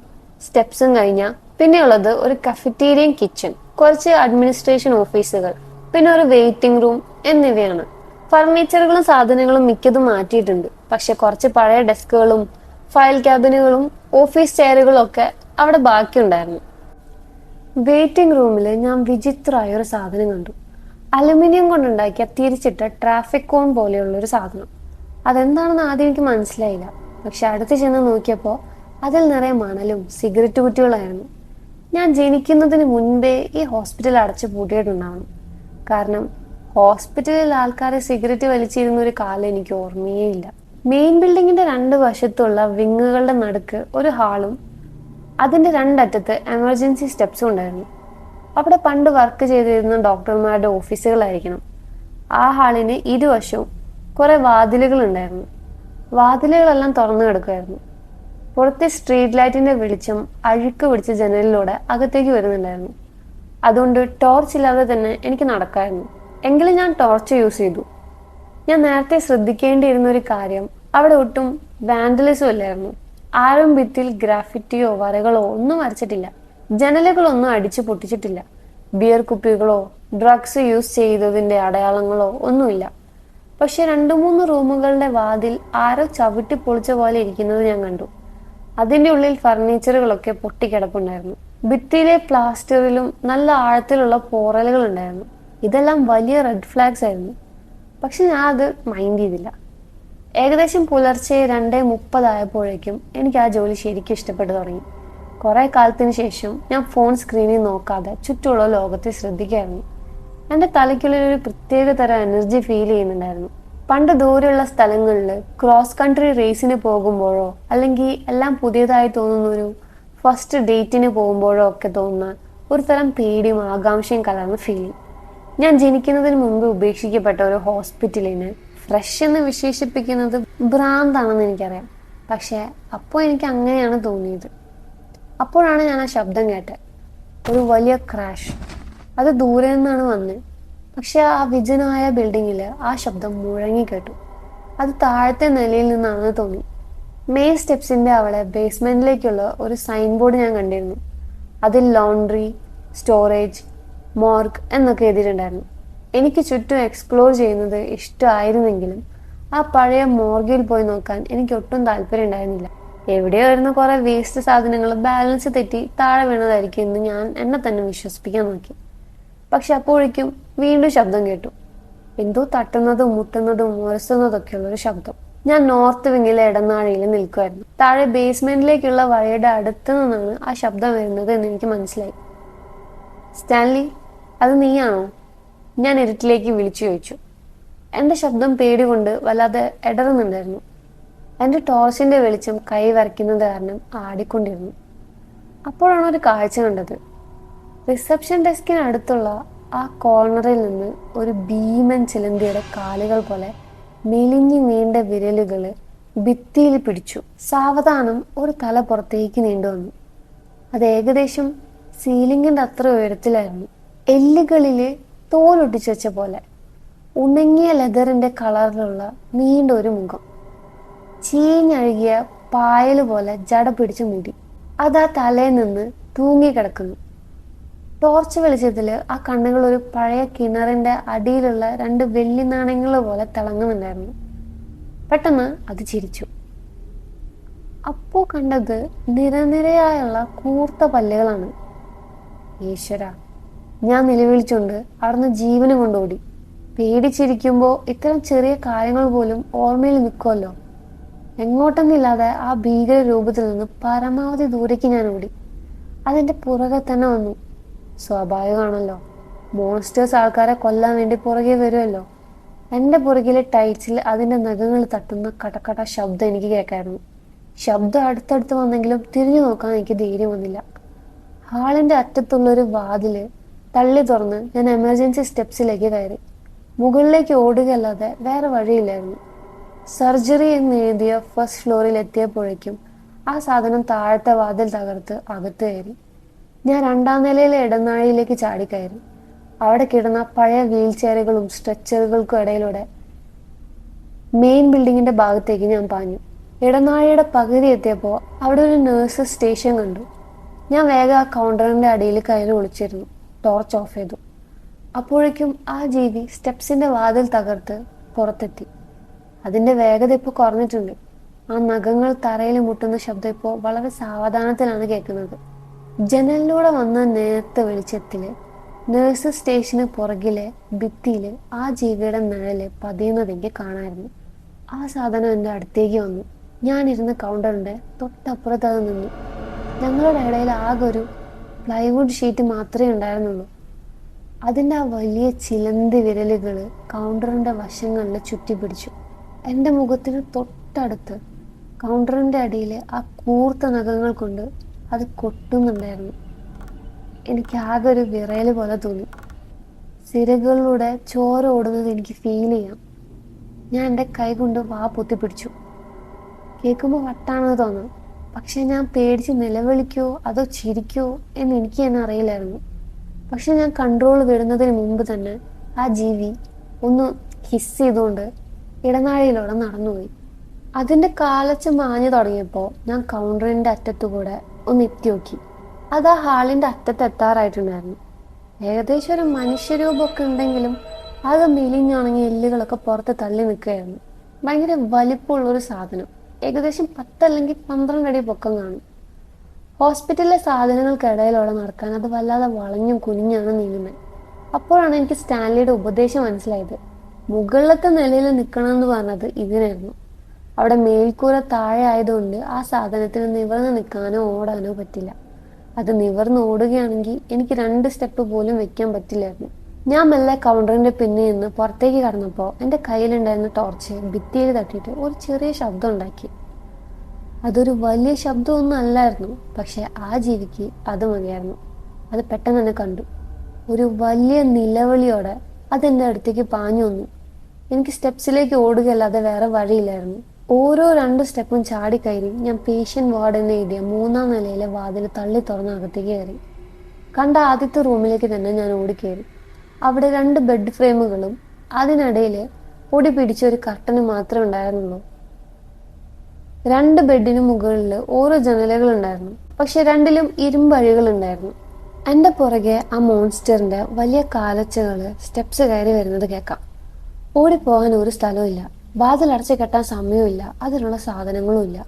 സ്റ്റെപ്സും കഴിഞ്ഞാൽ പിന്നെയുള്ളത് ഒരു കഫറ്റീരിയൻ കിച്ചൺ, കുറച്ച് അഡ്മിനിസ്ട്രേഷൻ ഓഫീസുകൾ, പിന്നെ ഒരു വെയിറ്റിംഗ് റൂം എന്നിവയാണ്. ഫർണിച്ചറുകളും സാധനങ്ങളും മിക്കതും മാറ്റിയിട്ടുണ്ട്, പക്ഷെ കുറച്ച് പഴയ ഡെസ്കുകളും ഫയൽ ക്യാബിനുകളും ഓഫീസ് ചെയറുകളും ഒക്കെ അവിടെ ബാക്കിയുണ്ടായിരുന്നു. വെയിറ്റിംഗ് റൂമിൽ ഞാൻ വിചിത്രമായ ഒരു സാധനം കണ്ടു. അലുമിനിയം കൊണ്ടുണ്ടാക്കിയ തിരിച്ചിട്ട ട്രാഫിക് കോൺ പോലെയുള്ള ഒരു സാധനം. അതെന്താണെന്ന് ആദ്യം എനിക്ക് മനസ്സിലായില്ല. പക്ഷെ അടുത്ത് ചെന്ന് നോക്കിയപ്പോൾ അതിൽ നിറയെ മണലും സിഗരറ്റ് കുറ്റികളായിരുന്നു. ഞാൻ ജനിക്കുന്നതിന് മുൻപേ ഈ ഹോസ്പിറ്റൽ അടച്ചു പൂട്ടിയിട്ടുണ്ടാവണം. കാരണം ഹോസ്പിറ്റലിൽ ആൾക്കാരെ സിഗരറ്റ് വലിച്ചിരുന്ന ഒരു കാലം എനിക്ക് ഓർമ്മയേ ഇല്ല. മെയിൻ ബിൽഡിങ്ങിന്റെ രണ്ട് വശത്തുള്ള വിങ്ങുകളുടെ നടുക്ക് ഒരു ഹാളും അതിന്റെ രണ്ടറ്റത്ത് എമർജൻസി സ്റ്റെപ്സും ഉണ്ടായിരുന്നു. അവിടെ പണ്ട് വർക്ക് ചെയ്തിരുന്ന ഡോക്ടർമാരുടെ ഓഫീസുകളായിരിക്കണം. ആ ഹാളിന് ഇരുവശവും കുറെ വാതിലുകൾ ഉണ്ടായിരുന്നു. വാതിലുകളെല്ലാം തുറന്നു കിടക്കുമായിരുന്നു. പുറത്തെ സ്ട്രീറ്റ് ലൈറ്റിന്റെ വെളിച്ചം അഴുക്ക് പിടിച്ച ജനലിലൂടെ അകത്തേക്ക് വരുന്നുണ്ടായിരുന്നു. അതുകൊണ്ട് ടോർച്ച് ഇല്ലാതെ തന്നെ എനിക്ക് നടക്കായിരുന്നു. എങ്കിലും ഞാൻ ടോർച്ച് യൂസ് ചെയ്തു. ഞാൻ നേരത്തെ ശ്രദ്ധിക്കേണ്ടിയിരുന്ന ഒരു കാര്യം, അവിടെ ഒട്ടും വാൻഡലിസം ഇല്ലായിരുന്നു. ആരും ഭിത്തിയിൽ ഗ്രാഫിറ്റിയോ വരകളോ ഒന്നും വരച്ചിട്ടില്ല. ജനലുകളൊന്നും അടിച്ചു പൊട്ടിച്ചിട്ടില്ല. ബിയർ കുപ്പികളോ ഡ്രഗ്സ് യൂസ് ചെയ്തതിന്റെ അടയാളങ്ങളോ ഒന്നുമില്ല. പക്ഷെ 2-3 റൂമുകളുടെ വാതിൽ ആരോ ചവിട്ടി പൊളിച്ച പോലെ ഇരിക്കുന്നത് ഞാൻ കണ്ടു. അതിന്റെ ഉള്ളിൽ ഫർണിച്ചറുകളൊക്കെ പൊട്ടിക്കിടപ്പുണ്ടായിരുന്നു. ഭിത്തിയിലെ പ്ലാസ്റ്ററിലും നല്ല ആഴത്തിലുള്ള പോറലുകൾ ഉണ്ടായിരുന്നു. ഇതെല്ലാം വലിയ റെഡ് ഫ്ലാഗ്സ് ആയിരുന്നു. പക്ഷെ ഞാൻ അത് മൈൻഡ് ചെയ്തില്ല. ഏകദേശം പുലർച്ചെ 2:30 ആയപ്പോഴേക്കും എനിക്ക് ആ ജോലി ശരിക്കും ഇഷ്ടപ്പെട്ടു തുടങ്ങി. കുറെ കാലത്തിന് ശേഷം ഞാൻ ഫോൺ സ്ക്രീനിൽ നോക്കാതെ ചുറ്റുമുള്ള ലോകത്തെ ശ്രദ്ധിക്കായിരുന്നു. എൻ്റെ തലയ്ക്കുള്ളിൽ ഒരു പ്രത്യേക തരം എനർജി ഫീൽ ചെയ്യുന്നുണ്ടായിരുന്നു. പണ്ട് ദൂരെയുള്ള സ്ഥലങ്ങളിൽ ക്രോസ് കൺട്രി റേസിന് പോകുമ്പോഴോ അല്ലെങ്കിൽ എല്ലാം പുതിയതായി തോന്നുന്ന ഒരു ഫസ്റ്റ് ഡേറ്റിന് പോകുമ്പോഴോ ഒക്കെ തോന്നുന്ന ഒരു തരം പേടിയും ആകാംക്ഷയും കലർന്ന ഫീലിംഗ്. ഞാൻ ജനിക്കുന്നതിന് മുമ്പ് ഉപേക്ഷിക്കപ്പെട്ട ഒരു ഹോസ്പിറ്റലിന് ഫ്രഷ് എന്ന് വിശേഷിപ്പിക്കുന്നത് ഭ്രാന്താണെന്ന് എനിക്കറിയാം. പക്ഷെ അപ്പോൾ എനിക്ക് അങ്ങനെയാണ് തോന്നിയത്. അപ്പോഴാണ് ഞാൻ ആ ശബ്ദം കേട്ടത്. ഒരു വലിയ ക്രാഷ്. അത് ദൂരെ നിന്നാണ് വന്നത്. പക്ഷെ ആ വിജനമായ ബിൽഡിങ്ങിൽ ആ ശബ്ദം മുഴങ്ങി കേട്ടു. അത് താഴത്തെ നിലയിൽ നിന്നാണെന്ന് തോന്നി. മെയിൻ സ്റ്റെപ്സിന്റെ അവിടെ ബേസ്മെന്റിലേക്കുള്ള ഒരു സൈൻ ബോർഡ് ഞാൻ കണ്ടിരുന്നു. അതിൽ ലോണ്ടറി, സ്റ്റോറേജ്, മോർഗ് എന്നൊക്കെ എഴുതിയിട്ടുണ്ടായിരുന്നു. എനിക്ക് ചുറ്റും എക്സ്പ്ലോർ ചെയ്യുന്നത് ഇഷ്ടമായിരുന്നെങ്കിലും ആ പഴയ മോർഗിൽ പോയി നോക്കാൻ എനിക്ക് ഒട്ടും താല്പര്യം ഉണ്ടായിരുന്നില്ല. എവിടെയോ വരുന്ന കുറെ വേസ്റ്റ് സാധനങ്ങൾ ബാലൻസ് തെറ്റി താഴെ വീണതായിരിക്കും എന്ന് ഞാൻ എന്നെ തന്നെ വിശ്വസിപ്പിക്കാൻ നോക്കി. പക്ഷെ അപ്പോഴേക്കും വീണ്ടും ശബ്ദം കേട്ടു. എന്തോ തട്ടുന്നതും മുട്ടുന്നതും ഉരസുന്നതൊക്കെയുള്ള ഒരു ശബ്ദം. ഞാൻ നോർത്ത് വിങ്ങിലെ ഇടനാഴിയിൽ നിൽക്കുമായിരുന്നു. താഴെ ബേസ്മെന്റിലേക്കുള്ള വഴിയുടെ അടുത്ത് നിന്നാണ് ആ ശബ്ദം വരുന്നത് എന്ന് എനിക്ക് മനസ്സിലായി. സ്റ്റാൻലി, അത് നീയാണോ? ഞാൻ ഇരുട്ടിലേക്ക് വിളിച്ചു ചോദിച്ചു. എൻ്റെ ശബ്ദം പേടി കൊണ്ട് വല്ലാതെ ഇടറുന്നുണ്ടായിരുന്നു. എൻ്റെ ടോർച്ചിന്റെ വെളിച്ചം കൈ വരയ്ക്കുന്നത് കാരണം ആടിക്കൊണ്ടിരുന്നു. അപ്പോഴാണ് ഒരു കാഴ്ച കണ്ടത്. റിസപ്ഷൻ ഡെസ്കിനടുത്തുള്ള ആ കോർണറിൽ നിന്ന് ഒരു ഭീമൻ ചിലന്തിയുടെ കാലുകൾ പോലെ മെലിഞ്ഞു നീണ്ട വിരലുകൾ ഭിത്തിയിൽ പിടിച്ചു. സാവധാനം ഒരു തല പുറത്തേക്ക് നീണ്ടുവന്നു. അത് ഏകദേശം സീലിംഗിന്റെ അത്ര ഉയരത്തിലായിരുന്നു. എല്ലുകളില് തോലൊട്ടിച്ചു വെച്ച പോലെ ഉണങ്ങിയ ലെതറിന്റെ കളറിലുള്ള നീണ്ട ഒരു മുഖം, ചീഞ്ഞഴുകിയ പായല് പോലെ ജട പിടിച്ച മുടി. അത് ആ തലയിൽ നിന്ന് തൂങ്ങിക്കിടക്കുന്നു. ടോർച്ച് വെളിച്ചത്തില് ആ കണ്ണുകൾ ഒരു പഴയ കിണറിന്റെ അടിയിലുള്ള 2 വെള്ളി നാണയങ്ങൾ പോലെ തിളങ്ങുന്നുണ്ടായിരുന്നു. പെട്ടെന്ന് അത് ചിരിച്ചു. അപ്പോ കണ്ടത് നിരനിരയായുള്ള കൂർത്ത പല്ലുകളാണ്. ഈശ്വര, ഞാൻ നിലവിളിച്ചുകൊണ്ട് അവിടുന്ന് ജീവനും കൊണ്ടോടി. പേടിച്ചിരിക്കുമ്പോൾ ഇത്തരം ചെറിയ കാര്യങ്ങൾ പോലും ഓർമ്മയിൽ നിൽക്കുമല്ലോ. എങ്ങോട്ടെന്നില്ലാതെ ആ ഭീകര രൂപത്തിൽ നിന്ന് പരമാവധി ദൂരേക്ക് ഞാൻ ഓടി. അതെന്റെ പുറകെ തന്നെ വന്നു. സ്വാഭാവികമാണല്ലോ, മോൺസ്റ്റേഴ്സ് ആൾക്കാരെ കൊല്ലാൻ വേണ്ടി പുറകെ വരുമല്ലോ. എൻ്റെ പുറകിലെ ടൈറ്റ്സിൽ അതിന്റെ നഖങ്ങൾ തട്ടുന്ന കടക്കട ശബ്ദം എനിക്ക് കേൾക്കായിരുന്നു. ശബ്ദം അടുത്തടുത്ത് വന്നെങ്കിലും തിരിഞ്ഞു നോക്കാൻ എനിക്ക് ധൈര്യം വന്നില്ല. ഹാളിന്റെ അറ്റത്തുള്ളൊരു വാതില് തള്ളി തുറന്ന് ഞാൻ എമർജൻസി സ്റ്റെപ്സിലേക്ക് കയറി. മുകളിലേക്ക് ഓടുകയല്ലാതെ വേറെ വഴിയില്ലായിരുന്നു. സർജറി എന്ന് എഴുതിയ ഫസ്റ്റ് ഫ്ലോറിൽ എത്തിയപ്പോഴേക്കും ആ സാധനം താഴത്തെ വാതിൽ തകർത്ത് അകത്ത് കയറി. ഞാൻ 2ാം നിലയിലെ ഇടനാഴിയിലേക്ക് ചാടിക്കയറി. അവിടെ കിടന്ന പഴയ വീൽ ചെയറുകളും സ്ട്രെച്ചറുകൾക്കും ഇടയിലൂടെ മെയിൻ ബിൽഡിങ്ങിന്റെ ഭാഗത്തേക്ക് ഞാൻ പാഞ്ഞു. ഇടനാഴിയുടെ പകുതി എത്തിയപ്പോൾ അവിടെ ഒരു നഴ്സസ് സ്റ്റേഷൻ കണ്ടു. ഞാൻ വേഗം ആ കൗണ്ടറിന്റെ അടിയിൽ കയറി ഒളിച്ചിരുന്നു. ടോർച്ച് ഓഫ് ചെയ്തു. അപ്പോഴേക്കും ആ ജീവി സ്റ്റെപ്സിന്റെ വാതിൽ തകർത്ത് പുറത്തെത്തി. അതിന്റെ വേഗത ഇപ്പോൾ കുറഞ്ഞിട്ടുണ്ട്. ആ നഖങ്ങൾ തറയിൽ മുട്ടുന്ന ശബ്ദം ഇപ്പോൾ വളരെ സാവധാനത്തിലാണ് കേൾക്കുന്നത്. ജനലിലൂടെ വന്ന നേരത്തെ വെളിച്ചത്തില് നേഴ്സ് സ്റ്റേഷന് പുറകിലെ ഭിത്തിയിൽ ആ ജീവിയുടെ നിഴല് പതിയുന്നത് എനിക്ക് കാണായിരുന്നു. ആ സാധനം എൻ്റെ അടുത്തേക്ക് വന്നു. ഞാനിരുന്ന കൗണ്ടറിൻ്റെ തൊട്ടപ്പുറത്ത് അത് നിന്നു. ഞങ്ങളുടെ ഇടയിൽ ആകെ ഒരു പ്ലൈവുഡ് ഷീറ്റ് മാത്രമേ ഉണ്ടായിരുന്നുള്ളൂ. അതിൻ്റെ ആ വലിയ ചിലന്തി വിരലുകൾ കൗണ്ടറിൻ്റെ വശങ്ങളിൽ ചുറ്റിപ്പിടിച്ചു. എൻ്റെ മുഖത്തിന് തൊട്ടടുത്ത് കൗണ്ടറിൻ്റെ അടിയിൽ ആ കൂർത്ത നഖങ്ങൾ കൊണ്ട് അത് കൊട്ടുന്നുണ്ടായിരുന്നു. എനിക്ക് ആകെ ഒരു വിറയൽ പോലെ തോന്നി. സിരകളിലൂടെ ചോര ഓടുന്നത് എനിക്ക് ഫീൽ ചെയ്യാം. ഞാൻ എൻ്റെ കൈ കൊണ്ട് വാ പൊത്തിപ്പിടിച്ചു. കേൾക്കുമ്പോൾ വട്ടാണെന്ന് തോന്നാം, പക്ഷെ ഞാൻ പേടിച്ച് നിലവിളിക്കോ അതോ ചിരിക്കോ എന്ന് എനിക്ക് തന്നെ അറിയില്ലായിരുന്നു. പക്ഷെ ഞാൻ കൺട്രോൾ വിടുന്നതിന് മുമ്പ് തന്നെ ആ ജീവി ഒന്ന് ഹിസ് ചെയ്തുകൊണ്ട് ഇടനാഴിയിലൂടെ നടന്നുപോയി. അതിൻ്റെ കാലച്ച് മാഞ്ഞു തുടങ്ങിയപ്പോൾ ഞാൻ കൗണ്ടറിൻ്റെ അറ്റത്തുകൂടെ ഒന്ന് എത്തി നോക്കി. അത് ആ ഹാളിൻ്റെ അറ്റത്ത് എത്താറായിട്ടുണ്ടായിരുന്നു. ഏകദേശം ഒരു മനുഷ്യരൂപമൊക്കെ ഉണ്ടെങ്കിലും ആകെ മെലിഞ്ഞുണങ്ങിയ എല്ലുകളൊക്കെ പുറത്ത് തള്ളി നിൽക്കുകയായിരുന്നു. ഭയങ്കര വലിപ്പമുള്ളൊരു സാധനം. ഏകദേശം 10 അല്ലെങ്കിൽ 12 അടി പൊക്കം കാണും. ഹോസ്പിറ്റലിലെ സാധനങ്ങൾക്കിടയിലൂടെ നടക്കാൻ അത് വല്ലാതെ വളഞ്ഞും കുനിഞ്ഞാണ് നീങ്ങുന്നത്. അപ്പോഴാണ് എനിക്ക് സ്റ്റാൻലിയുടെ ഉപദേശം മനസ്സിലായത്. മുകളിലത്തെ നിലയിൽ നിൽക്കണമെന്ന് പറഞ്ഞത് ഇതിനായിരുന്നു. അവിടെ മേൽക്കൂര താഴെ ആയതുകൊണ്ട് ആ സാധനത്തിന് നിവർന്ന് നിൽക്കാനോ ഓടാനോ പറ്റില്ല. അത് നിവർന്ന് ഓടുകയാണെങ്കിൽ എനിക്ക് 2 സ്റ്റെപ്പ് പോലും വെക്കാൻ പറ്റില്ലായിരുന്നു. ഞാൻ മെല്ലെ കൗണ്ടറിന്റെ പിന്നിൽ നിന്ന് പുറത്തേക്ക് കടന്നപ്പോൾ എൻ്റെ കയ്യിലുണ്ടായിരുന്ന ടോർച്ച് ഭിത്തിയിൽ തട്ടിയിട്ട് ഒരു ചെറിയ ശബ്ദം ഉണ്ടാക്കി. അതൊരു വലിയ ശബ്ദമൊന്നും അല്ലായിരുന്നു, പക്ഷെ ആ ജീവിക്ക് അത് മതിയായിരുന്നു. അത് പെട്ടെന്ന് തന്നെ കണ്ടു. ഒരു വലിയ നിലവിളിയോടെ അതെൻ്റെ അടുത്തേക്ക് പാഞ്ഞു വന്നു. എനിക്ക് സ്റ്റെപ്സിലേക്ക് ഓടുകയല്ലാതെ വേറെ വഴിയില്ലായിരുന്നു. ഓരോ 2 സ്റ്റെപ്പും ചാടിക്കയറി ഞാൻ പേഷ്യൻ്റ് വാർഡെന്ന് എഴുതിയ 3ാം നിലയിലെ വാതിൽ തള്ളി തുറന്ന് അകത്തേക്ക് കയറി. കണ്ട ആദ്യത്തെ റൂമിലേക്ക് തന്നെ ഞാൻ ഓടിക്കയറി. അവിടെ 2 ബെഡ് ഫ്രെയിമുകളും അതിനിടയിൽ പൊടി പിടിച്ച ഒരു കർട്ടന് മാത്രമേ ഉണ്ടായിരുന്നുള്ളൂ. 2 ബെഡിന് മുകളിൽ ഓരോ ജനലുകളുണ്ടായിരുന്നു, പക്ഷെ 2ലും ഇരുമ്പഴികൾ ഉണ്ടായിരുന്നു. എൻ്റെ പുറകെ ആ മോൺസ്റ്ററിന്റെ വലിയ കാലച്ചകൾ സ്റ്റെപ്സ് കയറി വരുന്നത് കേൾക്കാം. ഓടിപ്പോകാൻ ഒരു സ്ഥലവും, വാതിലടച്ച് കെട്ടാൻ സമയമില്ല, അതിനുള്ള സാധനങ്ങളും ഇല്ല.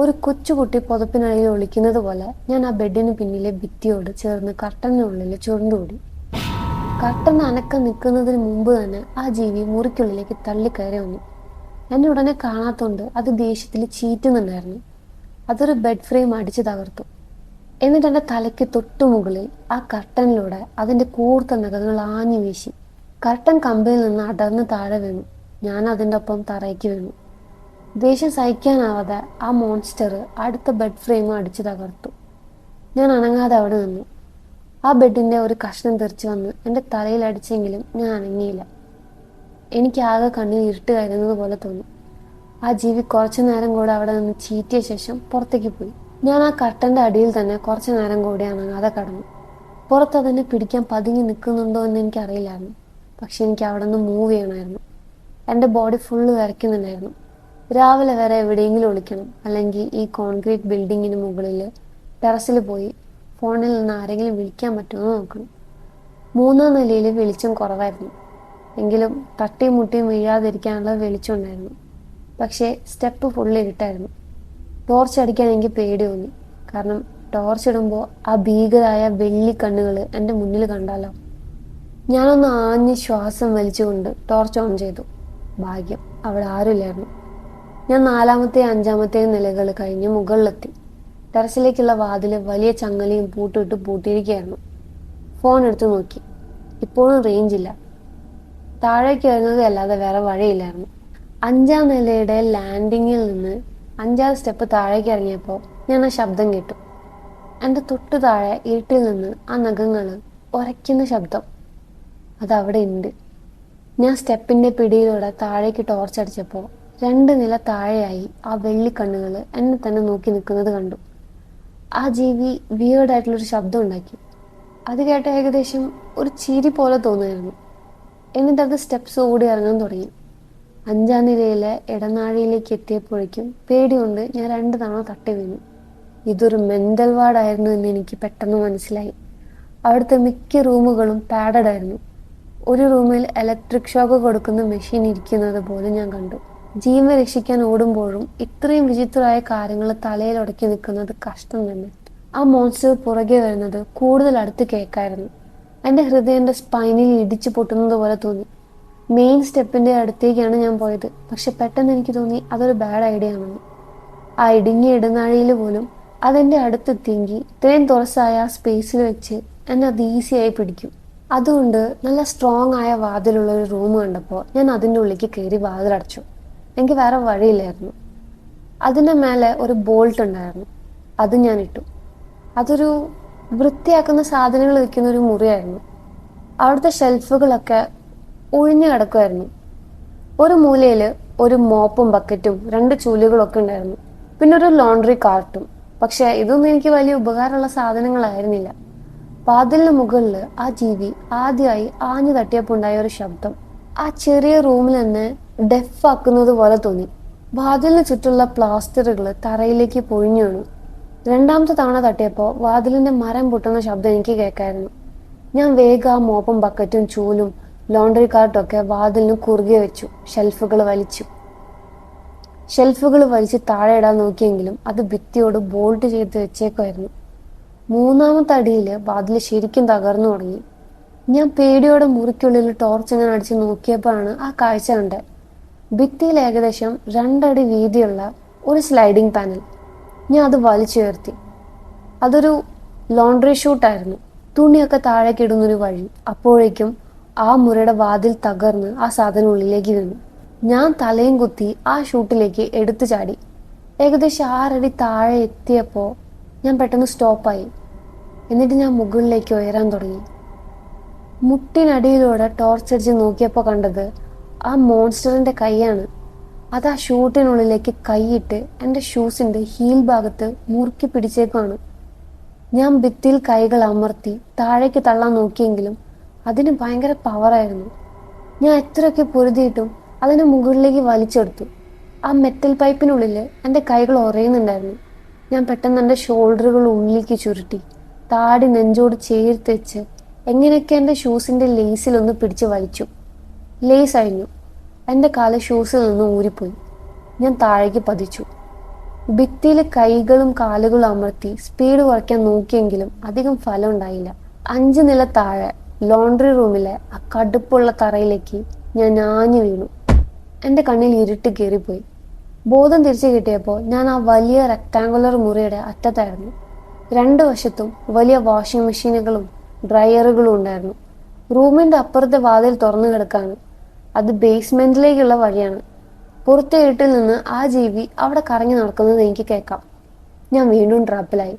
ഒരു കൊച്ചുകുട്ടി പുതപ്പിനടിയിൽ ഒളിക്കുന്നത് പോലെ ഞാൻ ആ ബെഡിന് പിന്നിലെ ഭിത്തിയോട് ചേർന്ന് കർട്ടനുള്ളിൽ ചുരുണ്ടുകൂടി. കർട്ടൻ അനക്കം നിൽക്കുന്നതിന് മുമ്പ് തന്നെ ആ ജീവി മുറിക്കുള്ളിലേക്ക് തള്ളിക്കയറി വന്നു. എന്നെ ഉടനെ കാണാത്തോണ്ട് അത് ദേഷ്യത്തിൽ ചീറ്റുന്നുണ്ടായിരുന്നു. അതൊരു ബെഡ് ഫ്രെയിം അടിച്ചു തകർത്തു. എന്നിട്ട് എൻ്റെ തലയ്ക്ക് തൊട്ടുമുകളിൽ ആ കർട്ടനിലൂടെ അതിൻ്റെ കൂർത്ത നഖങ്ങൾ ആഞ്ഞു വീശി. കർട്ടൻ കമ്പിൽ നിന്ന് അടർന്ന് താഴെ വീണു. ഞാൻ അതിൻ്റെ ഒപ്പം തറയ്ക്ക് വീണു. ദേഷ്യം സഹിക്കാനാവാതെ ആ മോൺസ്റ്റർ അടുത്ത ബെഡ് ഫ്രെയിം അടിച്ചു തകർത്തു. ഞാൻ അനങ്ങാതെ അവിടെ നിന്നു. ആ ബെഡിൻ്റെ ഒരു കഷ്ണം തെറിച്ച് വന്ന് എൻ്റെ തലയിൽ അടിച്ചെങ്കിലും ഞാൻ അനങ്ങിയില്ല. എനിക്കാകെ കണ്ണിൽ ഇരുട്ട് കയറുന്നത് പോലെ തോന്നി. ആ ജീവി കുറച്ചു നേരം കൂടെ അവിടെ നിന്ന് ചീറ്റിയ ശേഷം പുറത്തേക്ക് പോയി. ഞാൻ ആ കർട്ടൻ്റെ അടിയിൽ തന്നെ കുറച്ചു നേരം കൂടെ അനങ്ങാതെ കടന്നു. പുറത്ത് അതിനെ പിടിക്കാൻ പതുങ്ങി നിൽക്കുന്നുണ്ടോ എന്ന് എനിക്കറിയില്ലായിരുന്നു, പക്ഷെ എനിക്ക് അവിടെ നിന്ന് മൂവ് ചെയ്യണമായിരുന്നു. എൻ്റെ ബോഡി ഫുള്ള് വിറയ്ക്കുന്നുണ്ടായിരുന്നു. രാവിലെ വരെ എവിടെയെങ്കിലും ഒളിക്കണം, അല്ലെങ്കിൽ ഈ കോൺക്രീറ്റ് ബിൽഡിങ്ങിന് മുകളിൽ ടെറസിൽ പോയി ഫോണിൽ നിന്ന് ആരെങ്കിലും വിളിക്കാൻ പറ്റുമോ നോക്കണം. 3ാം നിലയിൽ വെളിച്ചം കുറവായിരുന്നു, എങ്കിലും തട്ടിയും മുട്ടിയും വീഴാതിരിക്കാനുള്ള വെളിച്ചം ഉണ്ടായിരുന്നു. പക്ഷേ സ്റ്റെപ്പ് ഫുള്ള് ഇരുട്ടായിരുന്നു. ടോർച്ച് അടിക്കാൻ എനിക്ക് പേടി തോന്നി, കാരണം ടോർച്ച് ഇടുമ്പോൾ ആ ഭീകരായ വെള്ളിക്കണ്ണുകൾ എൻ്റെ മുന്നിൽ കണ്ടാലോ. ഞാനൊന്ന് ആഞ്ഞ് ശ്വാസം വലിച്ചുകൊണ്ട് ടോർച്ച് ഓൺ ചെയ്തു. ഭാഗ്യം, അവിടെ ആരുമില്ലായിരുന്നു. ഞാൻ 4ാമത്തെയും 5ാമത്തെയും നിലകൾ കഴിഞ്ഞ് മുകളിലെത്തി. ടെറസിലേക്കുള്ള വാതിൽ വലിയ ചങ്ങലയും പൂട്ടിട്ട് പൂട്ടിയിരിക്കുകയായിരുന്നു. ഫോൺ എടുത്ത് നോക്കി, ഇപ്പോഴും റേഞ്ച് ഇല്ല. താഴേക്ക് വരുന്നത് അല്ലാതെ വേറെ വഴിയില്ലായിരുന്നു. 5ാം നിലയുടെ ലാൻഡിങ്ങിൽ നിന്ന് 5ാം സ്റ്റെപ്പ് താഴേക്ക് ഇറങ്ങിയപ്പോൾ ഞാൻ ആ ശബ്ദം കേട്ടു. എൻ്റെ തൊട്ടു താഴെ ഇരുട്ടിൽ നിന്ന് ആ നഖങ്ങൾ ഉരയ്ക്കുന്ന ശബ്ദം. അതവിടെ ഉണ്ട്. ഞാൻ സ്റ്റെപ്പിൻ്റെ പിടിയിലൂടെ താഴേക്ക് ടോർച്ച് അടിച്ചപ്പോൾ 2 നില താഴെയായി ആ വെള്ളിക്കണ്ണുകൾ എന്നെ തന്നെ നോക്കി നിൽക്കുന്നത് കണ്ടു. ആ ജീവി വിയേർഡായിട്ടുള്ളൊരു ശബ്ദം ഉണ്ടാക്കി. അത് കേട്ട ഏകദേശം ഒരു ചിരി പോലെ തോന്നുമായിരുന്നു. എന്നിട്ടത് സ്റ്റെപ്സ് ഓടി ഇറങ്ങാൻ തുടങ്ങി. 5ാം നിലയിലെ ഇടനാഴിയിലേക്ക് എത്തിയപ്പോഴേക്കും പേടി കൊണ്ട് ഞാൻ 2 തവണ തട്ടി വീണു. ഇതൊരു മെൻ്റൽ വാർഡായിരുന്നു എന്ന് എനിക്ക് പെട്ടെന്ന് മനസ്സിലായി. അവിടുത്തെ മിക്ക റൂമുകളും പാഡഡ് ആയിരുന്നു. ഒരു റൂമിൽ ഇലക്ട്രിക് ഷോക്ക് കൊടുക്കുന്ന മെഷീൻ ഇരിക്കുന്നത് പോലും ഞാൻ കണ്ടു. ജീവൻ രക്ഷിക്കാൻ ഓടുമ്പോഴും ഇത്രയും വിചിത്രമായ കാര്യങ്ങൾ തലയിൽ ഉടക്കി നിൽക്കുന്നത് കഷ്ടം തന്നെ. ആ മോൺസ്റ്റർ പുറകെ വരുന്നത് കൂടുതൽ അടുത്ത് കേൾക്കായിരുന്നു. എൻ്റെ ഹൃദയം എൻ്റെ സ്പൈനിൽ ഇടിച്ചു പൊട്ടുന്നത് പോലെ തോന്നി. മെയിൻ സ്റ്റെപ്പിൻ്റെ അടുത്തേക്കാണ് ഞാൻ പോയത്. പക്ഷെ പെട്ടെന്ന് എനിക്ക് തോന്നി അതൊരു ബാഡ് ഐഡിയ ആണെന്ന്. ആ ഇടുങ്ങിയ ഇടനാഴിയിൽ പോലും അതെൻ്റെ അടുത്തെത്തിയെങ്കിൽ ഇത്രയും തുറസായ ആ സ്പേസിൽ വെച്ച് എന്നെ അത് ഈസിയായി പിടിക്കും. അതുകൊണ്ട് നല്ല സ്ട്രോങ് ആയ വാതിലുള്ള ഒരു റൂം കണ്ടപ്പോൾ ഞാൻ അതിൻ്റെ ഉള്ളിലേക്ക് കയറി വാതിലടച്ചു. എനിക്ക് വേറെ വഴിയില്ലായിരുന്നു. അതിൻ്റെ മേലെ ഒരു ബോൾട്ട് ഉണ്ടായിരുന്നു. അത് ഞാൻ ഇട്ടു. അതൊരു വൃത്തിയാക്കുന്ന സാധനങ്ങൾ വെക്കുന്ന ഒരു മുറിയായിരുന്നു. അവിടുത്തെ ഷെൽഫുകളൊക്കെ ഒഴിഞ്ഞു കിടക്കുമായിരുന്നു. ഒരു മൂലയിൽ ഒരു മോപ്പും ബക്കറ്റും 2 ചൂലുകളൊക്കെ ഉണ്ടായിരുന്നു. പിന്നെ ഒരു ലോണ്ടറി കാർട്ടും. പക്ഷെ ഇതൊന്നും എനിക്ക് വലിയ ഉപകാരമുള്ള സാധനങ്ങളായിരുന്നില്ല. വാതിലിന് മുകളിൽ ആ ജീവി ആദ്യമായി ആഞ്ഞു തട്ടിയപ്പോൾ ഉണ്ടായ ഒരു ശബ്ദം ആ ചെറിയ റൂമിൽ തന്നെ ഡെഫാക്കുന്നത് പോലെ തോന്നി. വാതിലിന് ചുറ്റുള്ള പ്ലാസ്റ്ററുകൾ തറയിലേക്ക് പൊഴിഞ്ഞു വീണു. 2ാമത്തെ തവണ തട്ടിയപ്പോൾ വാതിലിന്റെ മരം പൊട്ടുന്ന ശബ്ദം എനിക്ക് കേൾക്കായിരുന്നു. ഞാൻ വേഗം ആ മോപ്പും ബക്കറ്റും ചൂലും ലോണ്ടറി കാർട്ടൊക്കെ വാതിലിന് കുറുകെ വെച്ചു. ഷെൽഫുകൾ വലിച്ച് താഴെ ഇടാൻ നോക്കിയെങ്കിലും അത് ഭിത്തിയോട് ബോൾട്ട് ചെയ്ത് വെച്ചേക്കുമായിരുന്നു. 3ാമത്തെ അടിയിൽ വാതിൽ ശരിക്കും തകർന്നു തുടങ്ങി. ഞാൻ പേടിയോടെ മുറിക്കുള്ളിൽ ടോർച്ച് ഇങ്ങനെ അടിച്ച് നോക്കിയപ്പോഴാണ് ആ കാഴ്ച കണ്ടത്. ഭിത്തിയിൽ ഏകദേശം 2 അടി വീതിയുള്ള ഒരു സ്ലൈഡിംഗ് പാനൽ. ഞാൻ അത് വലിച്ചുയർത്തി. അതൊരു ലോണ്ടറി ഷൂട്ടായിരുന്നു. തുണിയൊക്കെ താഴേക്ക് ഇടുന്നൊരു വഴി. അപ്പോഴേക്കും ആ മുറിയുടെ വാതിൽ തകർന്ന് ആ സാധനം ഉള്ളിലേക്ക് വീണു. ഞാൻ തലയും കുത്തി ആ ഷൂട്ടിലേക്ക് എടുത്തു ചാടി. ഏകദേശം 6 അടി താഴെ എത്തിയപ്പോൾ ഞാൻ പെട്ടെന്ന് സ്റ്റോപ്പായി. എന്നിട്ട് ഞാൻ മുകളിലേക്ക് ഉയരാൻ തുടങ്ങി. മുട്ടിനടിയിലൂടെ ടോർച്ച് അടിച്ച് നോക്കിയപ്പോൾ കണ്ടത് ആ മോൺസ്റ്ററിന്റെ കൈയാണ്. അത് ആ ഷൂട്ടിനുള്ളിലേക്ക് കൈയിട്ട് എൻ്റെ ഷൂസിന്റെ ഹീൽ ഭാഗത്ത് മുറുക്കി പിടിച്ചേക്കാണ്. ഞാൻ ഭിത്തിയിൽ കൈകൾ അമർത്തി താഴേക്ക് തള്ളാൻ നോക്കിയെങ്കിലും അതിന് ഭയങ്കര പവറായിരുന്നു. ഞാൻ എത്രയൊക്കെ പൊരുതിയിട്ടും അതിനെ മുകളിലേക്ക് വലിച്ചെടുത്തു. ആ മെറ്റൽ പൈപ്പിനുള്ളിൽ എൻ്റെ കൈകൾ ഉറയുന്നുണ്ടായിരുന്നു. ഞാൻ പെട്ടെന്ന് എൻ്റെ ഷോൾഡറുകൾ ഉള്ളിലേക്ക് ചുരുട്ടി താടി നെഞ്ചോട് ചേർത്ത് വെച്ച് എങ്ങനെയൊക്കെ എൻ്റെ ഷൂസിന്റെ ലേസിലൊന്ന് പിടിച്ച് വലിച്ചു. ലേസ് അഴിഞ്ഞു. എൻ്റെ കാല് ഷൂസിൽ നിന്ന് ഊരിപ്പോയി. ഞാൻ താഴേക്ക് പതിച്ചു. ഭിത്തിയിൽ കൈകളും കാലുകളും അമർത്തി സ്പീഡ് കുറയ്ക്കാൻ നോക്കിയെങ്കിലും അധികം ഫലം ഉണ്ടായില്ല. 5 നില താഴെ ലോണ്ടറി റൂമിലെ ആ കടുപ്പുള്ള തറയിലേക്ക് ഞാൻ ആഞ്ഞു വീണു. എൻ്റെ കണ്ണിൽ ഇരുട്ട് കയറിപ്പോയി. ബോധം തിരിച്ചു കിട്ടിയപ്പോൾ ഞാൻ ആ വലിയ റെക്ടാങ്കുലർ മുറിയുടെ അറ്റത്തായിരുന്നു. 2 വശത്തും വലിയ വാഷിംഗ് മെഷീനുകളും ഡ്രയറുകളും ഉണ്ടായിരുന്നു. റൂമിന്റെ അപ്പുറത്തെ വാതിൽ തുറന്നു കിടക്കാണ്. അത് ബേസ്മെന്റിലേക്കുള്ള വഴിയാണ്. പുറത്തെ വീട്ടിൽ നിന്ന് ആ ജീവി അവിടെ കറങ്ങി നടക്കുന്നത് എനിക്ക് കേൾക്കാം. ഞാൻ വീണ്ടും ട്രാപ്പിലായി.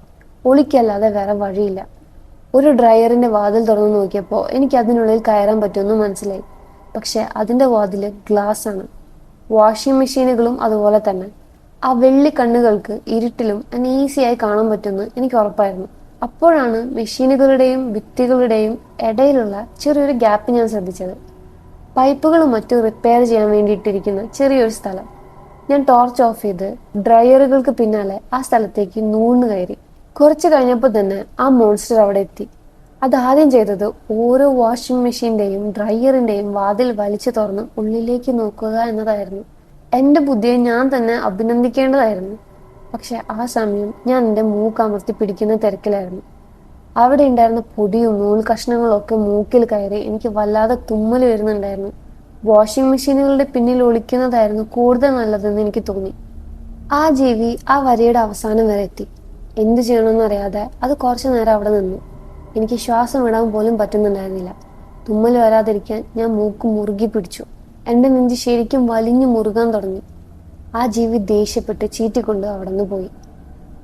ഒളിക്കല്ലാതെ വേറെ വഴിയില്ല. ഒരു ഡ്രയറിന്റെ വാതിൽ തുറന്നു നോക്കിയപ്പോൾ എനിക്ക് അതിനുള്ളിൽ കയറാൻ പറ്റുമെന്ന് മനസ്സിലായി. പക്ഷെ അതിന്റെ വാതില് ഗ്ലാസ് ആണ്. വാഷിംഗ് മെഷീനുകളും അതുപോലെ തന്നെ. ആ വെള്ളി കണ്ണുകൾക്ക് ഇരുട്ടിലും എന്നെ ഈസിയായി കാണാൻ പറ്റുമെന്ന് എനിക്ക് ഉറപ്പായിരുന്നു. അപ്പോഴാണ് മെഷീനുകളുടെയും ഭിത്തികളുടെയും ഇടയിലുള്ള ചെറിയൊരു ഗ്യാപ്പ് ഞാൻ ശ്രദ്ധിച്ചത്. പൈപ്പുകളും മറ്റും റിപ്പയർ ചെയ്യാൻ വേണ്ടിയിട്ടിരിക്കുന്ന ചെറിയൊരു സ്ഥലം. ഞാൻ ടോർച്ച് ഓഫ് ചെയ്ത് ഡ്രയറുകൾക്ക് പിന്നാലെ ആ സ്ഥലത്തേക്ക് നൂണ് കയറി. കുറച്ച് കഴിഞ്ഞപ്പോൾ തന്നെ ആ മോൺസ്റ്റർ അവിടെ എത്തി. അതാദ്യം ചെയ്തത് ഓരോ വാഷിംഗ് മെഷീന്റെയും ഡ്രയറിന്റെയും വാതിൽ വലിച്ചു തുറന്ന് ഉള്ളിലേക്ക് നോക്കുക എന്നതായിരുന്നു. എൻ്റെ ബുദ്ധിയെ ഞാൻ തന്നെ അഭിനന്ദിക്കേണ്ടതായിരുന്നു. പക്ഷെ ആ സമയം ഞാൻ എൻ്റെ മൂക്ക് അമർത്തി പിടിക്കുന്ന തിരക്കിലായിരുന്നു. അവിടെ ഉണ്ടായിരുന്ന പൊടിയും നൂൽ കഷ്ണങ്ങളും ഒക്കെ മൂക്കിൽ കയറി എനിക്ക് വല്ലാതെ തുമ്മൽ വരുന്നുണ്ടായിരുന്നു. വാഷിംഗ് മെഷീനുകളുടെ പിന്നിൽ ഒളിക്കുന്നതായിരുന്നു കൂടുതൽ നല്ലതെന്ന് എനിക്ക് തോന്നി. ആ ജീവി ആ വരിയുടെ അവസാനം വരെ എത്തി. എന്തു ചെയ്യണമെന്ന് അറിയാതെ അത് കുറച്ചു നേരം അവിടെ നിന്നു. എനിക്ക് ശ്വാസം വിടാൻ പോലും പറ്റുന്നുണ്ടായിരുന്നില്ല. തുമ്മൽ വരാതിരിക്കാൻ ഞാൻ മൂക്ക് മുറുകി പിടിച്ചു. എൻ്റെ നെഞ്ച് ശരിക്കും വലിഞ്ഞു മുറുകാൻ തുടങ്ങി. ആ ജീവി ദേഷ്യപ്പെട്ട് ചീറ്റിക്കൊണ്ട് അവിടെ നിന്ന് പോയി.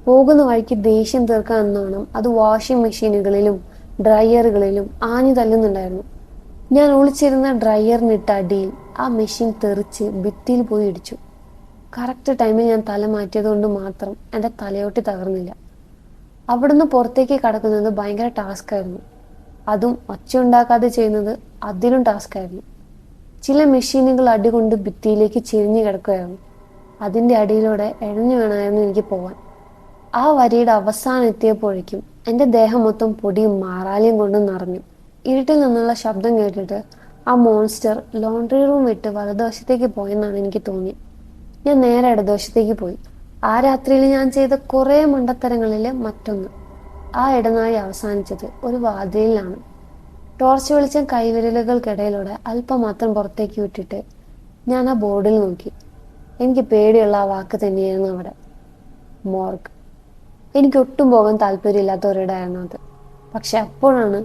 പോകുന്ന വഴിക്ക് ദേഷ്യം തീർക്കാൻ എന്നോണം അത് വാഷിംഗ് മെഷീനുകളിലും ഡ്രയറുകളിലും ആഞ്ഞു തല്ലുന്നുണ്ടായിരുന്നു. ഞാൻ ഒളിച്ചിരുന്ന ഡ്രയറിനിട്ട അടിയിൽ ആ മെഷീൻ തെറിച്ച് ഭിത്തിയിൽ പോയി ഇടിച്ചു. കറക്റ്റ് ടൈമിൽ ഞാൻ തല മാറ്റിയതുകൊണ്ട് മാത്രം എൻ്റെ തലയോട്ടി തകർന്നില്ല. അവിടുന്ന് പുറത്തേക്ക് കടക്കുന്നത് ഭയങ്കര ടാസ്ക്കായിരുന്നു. അതും ഒച്ച ഉണ്ടാക്കാതെ ചെയ്യുന്നത് അതിലും ടാസ്ക്കായിരുന്നു. ചില മെഷീനുകൾ അടികൊണ്ട് ഭിത്തിയിലേക്ക് ചെരിഞ്ഞു കിടക്കുകയായിരുന്നു. അതിൻ്റെ അടിയിലൂടെ എഴഞ്ഞു വേണമായിരുന്നു എനിക്ക് പോവാൻ. ആ വരിയുടെ അവസാനം എത്തിയപ്പോഴേക്കും എൻ്റെ ദേഹം മൊത്തം പൊടിയും മാറാലിയും കൊണ്ട് നിറഞ്ഞു. ഇരുട്ടിൽ നിന്നുള്ള ശബ്ദം കേട്ടിട്ട് ആ മോൺസ്റ്റർ ലോണ്ടറി റൂം വിട്ട് വലതുവശത്തേക്ക് പോയെന്നാണ് എനിക്ക് തോന്നി. ഞാൻ നേരെ ഇടതുവശത്തേക്ക് പോയി. ആ രാത്രിയിൽ ഞാൻ ചെയ്ത കുറേ മണ്ടത്തരങ്ങളിൽ മറ്റൊന്ന്. ആ ഇടനാഴി അവസാനിച്ചത് ഒരു വാതിലിലാണ്. ടോർച്ച് വെളിച്ചം കൈവിരലുകൾക്കിടയിലൂടെ അല്പം മാത്രം പുറത്തേക്ക് വിട്ടിട്ട് ഞാൻ ആ ബോർഡിൽ നോക്കി. എനിക്ക് പേടിയുള്ള ആ വാക്ക് തന്നെയായിരുന്നു അവിടെ. മോർഗ്. എനിക്ക് ഒട്ടും പോകാൻ താല്പര്യമില്ലാത്ത ഒരിടമായിരുന്നു അത്. പക്ഷെ അപ്പോഴാണ്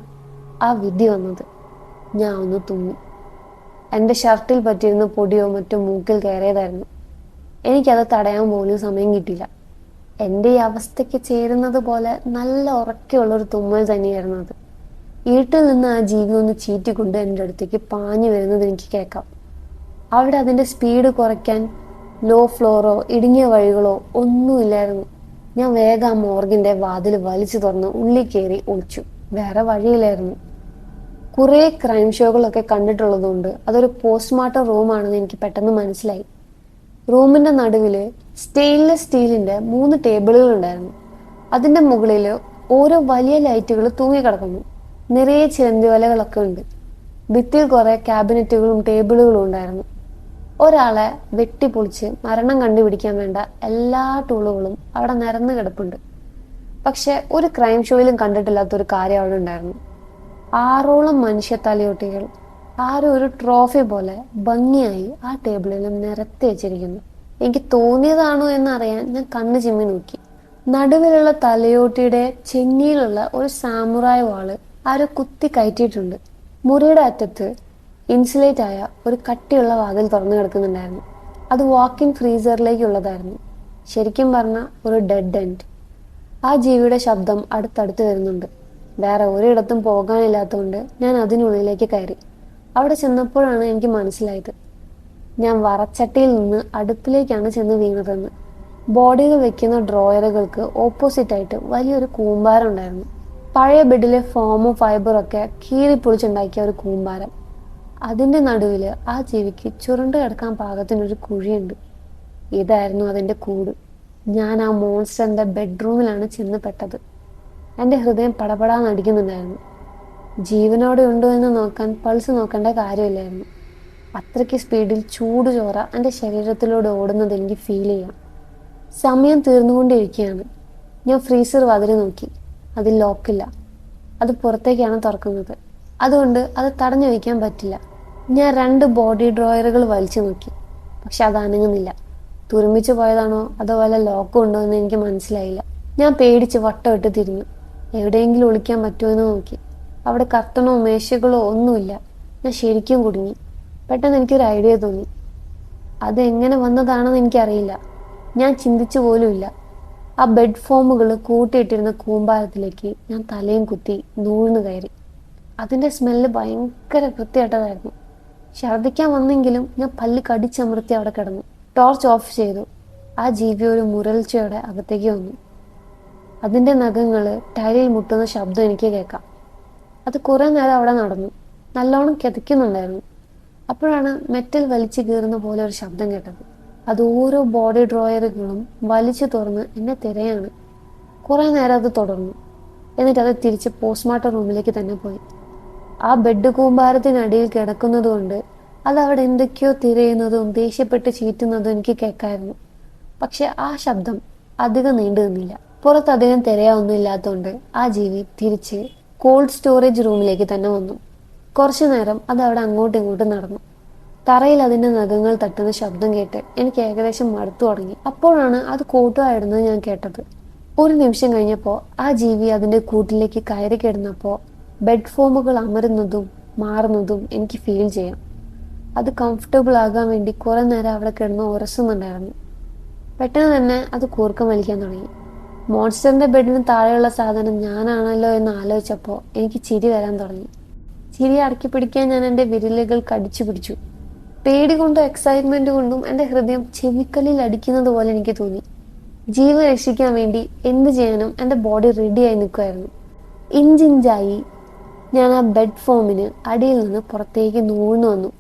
ആ വിധി വന്നത്. ഞാൻ ഒന്ന് തുമ്മി. എൻ്റെ ഷർട്ടിൽ പറ്റിയിരുന്ന പൊടിയോ മറ്റോ മൂക്കിൽ കയറിയതായിരുന്നു. എനിക്കത് തടയാൻ പോലും സമയം കിട്ടിയില്ല. എൻ്റെ ഈ അവസ്ഥയ്ക്ക് ചേരുന്നത് പോലെ നല്ല ഉറക്കെയുള്ളൊരു തുമ്മൽ തന്നെയായിരുന്നു അത്. വീട്ടിൽ നിന്ന് ആ ജീവി ഒന്ന് ചീറ്റിക്കൊണ്ട് എൻ്റെ അടുത്തേക്ക് പാഞ്ഞു വരുന്നത് എനിക്ക് കേൾക്കാം. അവിടെ അതിൻ്റെ സ്പീഡ് കുറയ്ക്കാൻ ലോ ഫ്ലോറോ ഇടുങ്ങിയ വഴികളോ ഒന്നുമില്ലായിരുന്നു. ഞാൻ വേഗം ആ മോർഗിൻ്റെ വാതിൽ വലിച്ചു തുറന്ന് ഉള്ളിൽ കയറി ഒളിച്ചു. വേറെ വഴിയില്ലായിരുന്നു. കുറേ ക്രൈം ഷോകളൊക്കെ കണ്ടിട്ടുള്ളതുകൊണ്ട് അതൊരു പോസ്റ്റ്മോർട്ടം റൂമാണെന്ന് എനിക്ക് പെട്ടെന്ന് മനസ്സിലായി. റൂമിൻ്റെ നടുവിൽ സ്റ്റെയിൻലെസ് സ്റ്റീലിൻ്റെ 3 ടേബിളുകൾ ഉണ്ടായിരുന്നു. അതിൻ്റെ മുകളിൽ ഓരോ വലിയ ലൈറ്റുകൾ തൂങ്ങിക്കിടക്കുന്നു. നിറയെ ചിലന്തിവലകളൊക്കെ ഉണ്ട്. ഭിത്തിയിൽ കുറെ ക്യാബിനറ്റുകളും ടേബിളുകളും ഉണ്ടായിരുന്നു. ഒരാളെ വെട്ടിപ്പൊളിച്ച് മരണം കണ്ടുപിടിക്കാൻ വേണ്ട എല്ലാ ടൂളുകളും അവിടെ നിരന്ന് കിടപ്പുണ്ട്. പക്ഷെ ഒരു ക്രൈം ഷോയിലും കണ്ടിട്ടില്ലാത്തൊരു കാര്യം അവിടെ ഉണ്ടായിരുന്നു. 6ഓളം മനുഷ്യ തലയോട്ടികൾ ആരും ഒരു ട്രോഫി പോലെ ഭംഗിയായി ആ ടേബിളിലും നിരത്തി വെച്ചിരിക്കുന്നു. എനിക്ക് തോന്നിയതാണോ എന്നറിയാൻ ഞാൻ കണ്ണു ചിമ്മി നോക്കി. നടുവിലുള്ള തലയോട്ടിയുടെ ചെന്നിയിലുള്ള ഒരു സാമുറായ് വാള് ആരോ കുത്തി കയറ്റിയിട്ടുണ്ട്. മുറിയുടെ അറ്റത്ത് ഇൻസുലേറ്റ് ആയ ഒരു കട്ടിയുള്ള വാതിൽ തുറന്നു കിടക്കുന്നുണ്ടായിരുന്നു. അത് വാക്കിൻ ഫ്രീസറിലേക്കുള്ളതായിരുന്നു. ശരിക്കും പറഞ്ഞ ഒരു ഡെഡ് എൻഡ്. ആ ജീവിയുടെ ശബ്ദം അടുത്തടുത്ത് വരുന്നുണ്ട്. വേറെ ഒരിടത്തും പോകാനില്ലാത്തതുകൊണ്ട് ഞാൻ അതിനുള്ളിലേക്ക് കയറി. അവിടെ ചെന്നപ്പോഴാണ് എനിക്ക് മനസ്സിലായത് ഞാൻ വറച്ചട്ടിയിൽ നിന്ന് അടുപ്പിലേക്കാണ് ചെന്ന് വീണതെന്ന്. ബോഡികൾ വെക്കുന്ന ഡ്രോയറുകൾക്ക് ഓപ്പോസിറ്റായിട്ട് വലിയൊരു കൂമ്പാരം ഉണ്ടായിരുന്നു. പഴയ ബെഡിലെ ഫോമും ഫൈബറൊക്കെ കീറിപ്പൊളിച്ചുണ്ടാക്കിയ ഒരു കൂമ്പാരം. അതിൻ്റെ നടുവിൽ ആ ജീവിക്ക് ചുരുണ്ട് കിടക്കാൻ പാകത്തിനൊരു കുഴിയുണ്ട്. ഇതായിരുന്നു അതിൻ്റെ കൂട്. ഞാൻ ആ മോൺസ്റ്ററിൻ്റെ ബെഡ്റൂമിലാണ് ചെന്ന് പെട്ടത്. എൻ്റെ ഹൃദയം പടപടാന്നടിക്കുന്നുണ്ടായിരുന്നു. ജീവനോടെ ഉണ്ടോ എന്ന് നോക്കാൻ പൾസ് നോക്കേണ്ട കാര്യമില്ലായിരുന്നു. അത്രയ്ക്ക് സ്പീഡിൽ ചൂട് ചോര എൻ്റെ ശരീരത്തിലൂടെ ഓടുന്നത് എനിക്ക് ഫീൽ ചെയ്യാം. സമയം തീർന്നുകൊണ്ടിരിക്കുകയാണ്. ഞാൻ ഫ്രീസർ വാതിൽ നോക്കി. അതിൽ ലോക്കില്ല. അത് പുറത്തേക്കാണ് തുറക്കുന്നത്. അതുകൊണ്ട് അത് തടഞ്ഞു വയ്ക്കാൻ പറ്റില്ല. ഞാൻ 2 ബോഡി ഡ്രോയറുകൾ വലിച്ചു നോക്കി. പക്ഷെ അത് അനങ്ങുന്നില്ല. തുരുമ്പിച്ചു പോയതാണോ അതോ വല്ല ലോക്കും ഉണ്ടോ എന്ന് എനിക്ക് മനസ്സിലായില്ല. ഞാൻ പേടിച്ച് വട്ടമിട്ട് തിരിഞ്ഞു. എവിടെയെങ്കിലും ഒളിക്കാൻ പറ്റുമോ എന്ന് നോക്കി. അവിടെ കർട്ടനോ മേശകളോ ഒന്നുമില്ല. ഞാൻ ശരിക്കും കുടുങ്ങി. പെട്ടെന്ന് എനിക്കൊരു ഐഡിയ തോന്നി. അതെങ്ങനെ വന്നതാണെന്ന് എനിക്കറിയില്ല. ഞാൻ ചിന്തിച്ചു പോലുമില്ല. ആ ബെഡ് ഫോമുകൾ കൂട്ടിയിട്ടിരുന്ന കൂമ്പാരത്തിലേക്ക് ഞാൻ തലയും കുത്തി നൂഴ്ന്നു കയറി. അതിൻ്റെ സ്മെല്ല് ഭയങ്കര വൃത്തിയായിട്ടതായിരുന്നു. ഛർദ്ദിക്കാൻ വന്നെങ്കിലും ഞാൻ പല്ല് കടിച്ചമർത്തി അവിടെ കിടന്നു. ടോർച്ച് ഓഫ് ചെയ്തു. ആ ജീവി ഒരു മുരൾച്ചയോടെ അകത്തേക്ക് വന്നു. അതിൻ്റെ നഖങ്ങൾ ടൈലിൽ മുട്ടുന്ന ശബ്ദം എനിക്ക് കേൾക്കാം. അത് കുറേ നേരം അവിടെ നടന്നു. നല്ലോണം കിതയ്ക്കുന്നുണ്ടായിരുന്നു. അപ്പോഴാണ് മെറ്റൽ വലിച്ചു കീറുന്ന പോലെ ഒരു ശബ്ദം കേട്ടത്. അത് ഓരോ ബോഡി ഡ്രോയറുകളും വലിച്ചു തുറന്ന് എന്നെ തിരയാണ്. കുറേ നേരം അത് തുടർന്നു. എന്നിട്ട് അത് തിരിച്ച് പോസ്റ്റ്മോർട്ടം റൂമിലേക്ക് തന്നെ പോയി. ആ ബെഡ് കൂമ്പാരത്തിനടിയിൽ കിടക്കുന്നത് കൊണ്ട് അത് അവിടെ എന്തൊക്കെയോ തിരയുന്നതും ദേഷ്യപ്പെട്ട് ചീറ്റുന്നതും എനിക്ക് കേൾക്കായിരുന്നു. പക്ഷെ ആ ശബ്ദം അധികം നീണ്ടു നിന്നില്ല. പുറത്തധികം തിരയൊന്നും ഇല്ലാത്തതുകൊണ്ട് ആ ജീവി തിരിച്ച് കോൾഡ് സ്റ്റോറേജ് റൂമിലേക്ക് തന്നെ വന്നു. കുറച്ചു നേരം അത് അവിടെ അങ്ങോട്ടും ഇങ്ങോട്ടും നടന്നു. തറയിൽ അതിൻ്റെ നഖങ്ങൾ തട്ടുന്ന ശബ്ദം കേട്ട് എനിക്ക് ഏകദേശം മടുത്തു തുടങ്ങി. അപ്പോഴാണ് അത് കൂട്ടുകാരിടുന്നത് ഞാൻ കേട്ടത്. ഒരു നിമിഷം കഴിഞ്ഞപ്പോൾ ആ ജീവി അതിൻ്റെ കൂട്ടിലേക്ക് കയറി കിടന്നപ്പോൾ ബെഡ് ഫോമുകൾ അമരുന്നതും മാറുന്നതും എനിക്ക് ഫീൽ ചെയ്യാം. അത് കംഫർട്ടബിൾ ആകാൻ വേണ്ടി കുറെ നേരം അവിടെ കിടന്ന് ഉരസുന്നുണ്ടായിരുന്നു. പെട്ടെന്ന് തന്നെ അത് കൂർക്കം വലിക്കാൻ തുടങ്ങി. മോൺസ്റ്ററിന്റെ ബെഡിന് താഴെയുള്ള സാധനം ഞാനാണല്ലോ എന്ന് ആലോചിച്ചപ്പോൾ എനിക്ക് ചിരി വരാൻ തുടങ്ങി. ചിരി അടക്കി പിടിക്കാൻ ഞാൻ എൻ്റെ വിരലുകൾ കടിച്ചു പിടിച്ചു. പേടി കൊണ്ടും എക്സൈറ്റ്മെന്റ് കൊണ്ടും എൻ്റെ ഹൃദയം ചെവിക്കല്ലിൽ അടിക്കുന്നത് പോലെ എനിക്ക് തോന്നി. ജീവൻ രക്ഷിക്കാൻ വേണ്ടി എന്ത് ചെയ്യാനും എൻ്റെ ബോഡി റെഡിയായി നിൽക്കുമായിരുന്നു. ഇഞ്ചിഞ്ചായി ഞാൻ ആ ബെഡ് ഫോമിന് അടിയിൽ നിന്ന് പുറത്തേക്ക് നൂഴ്ന്നു വന്നു.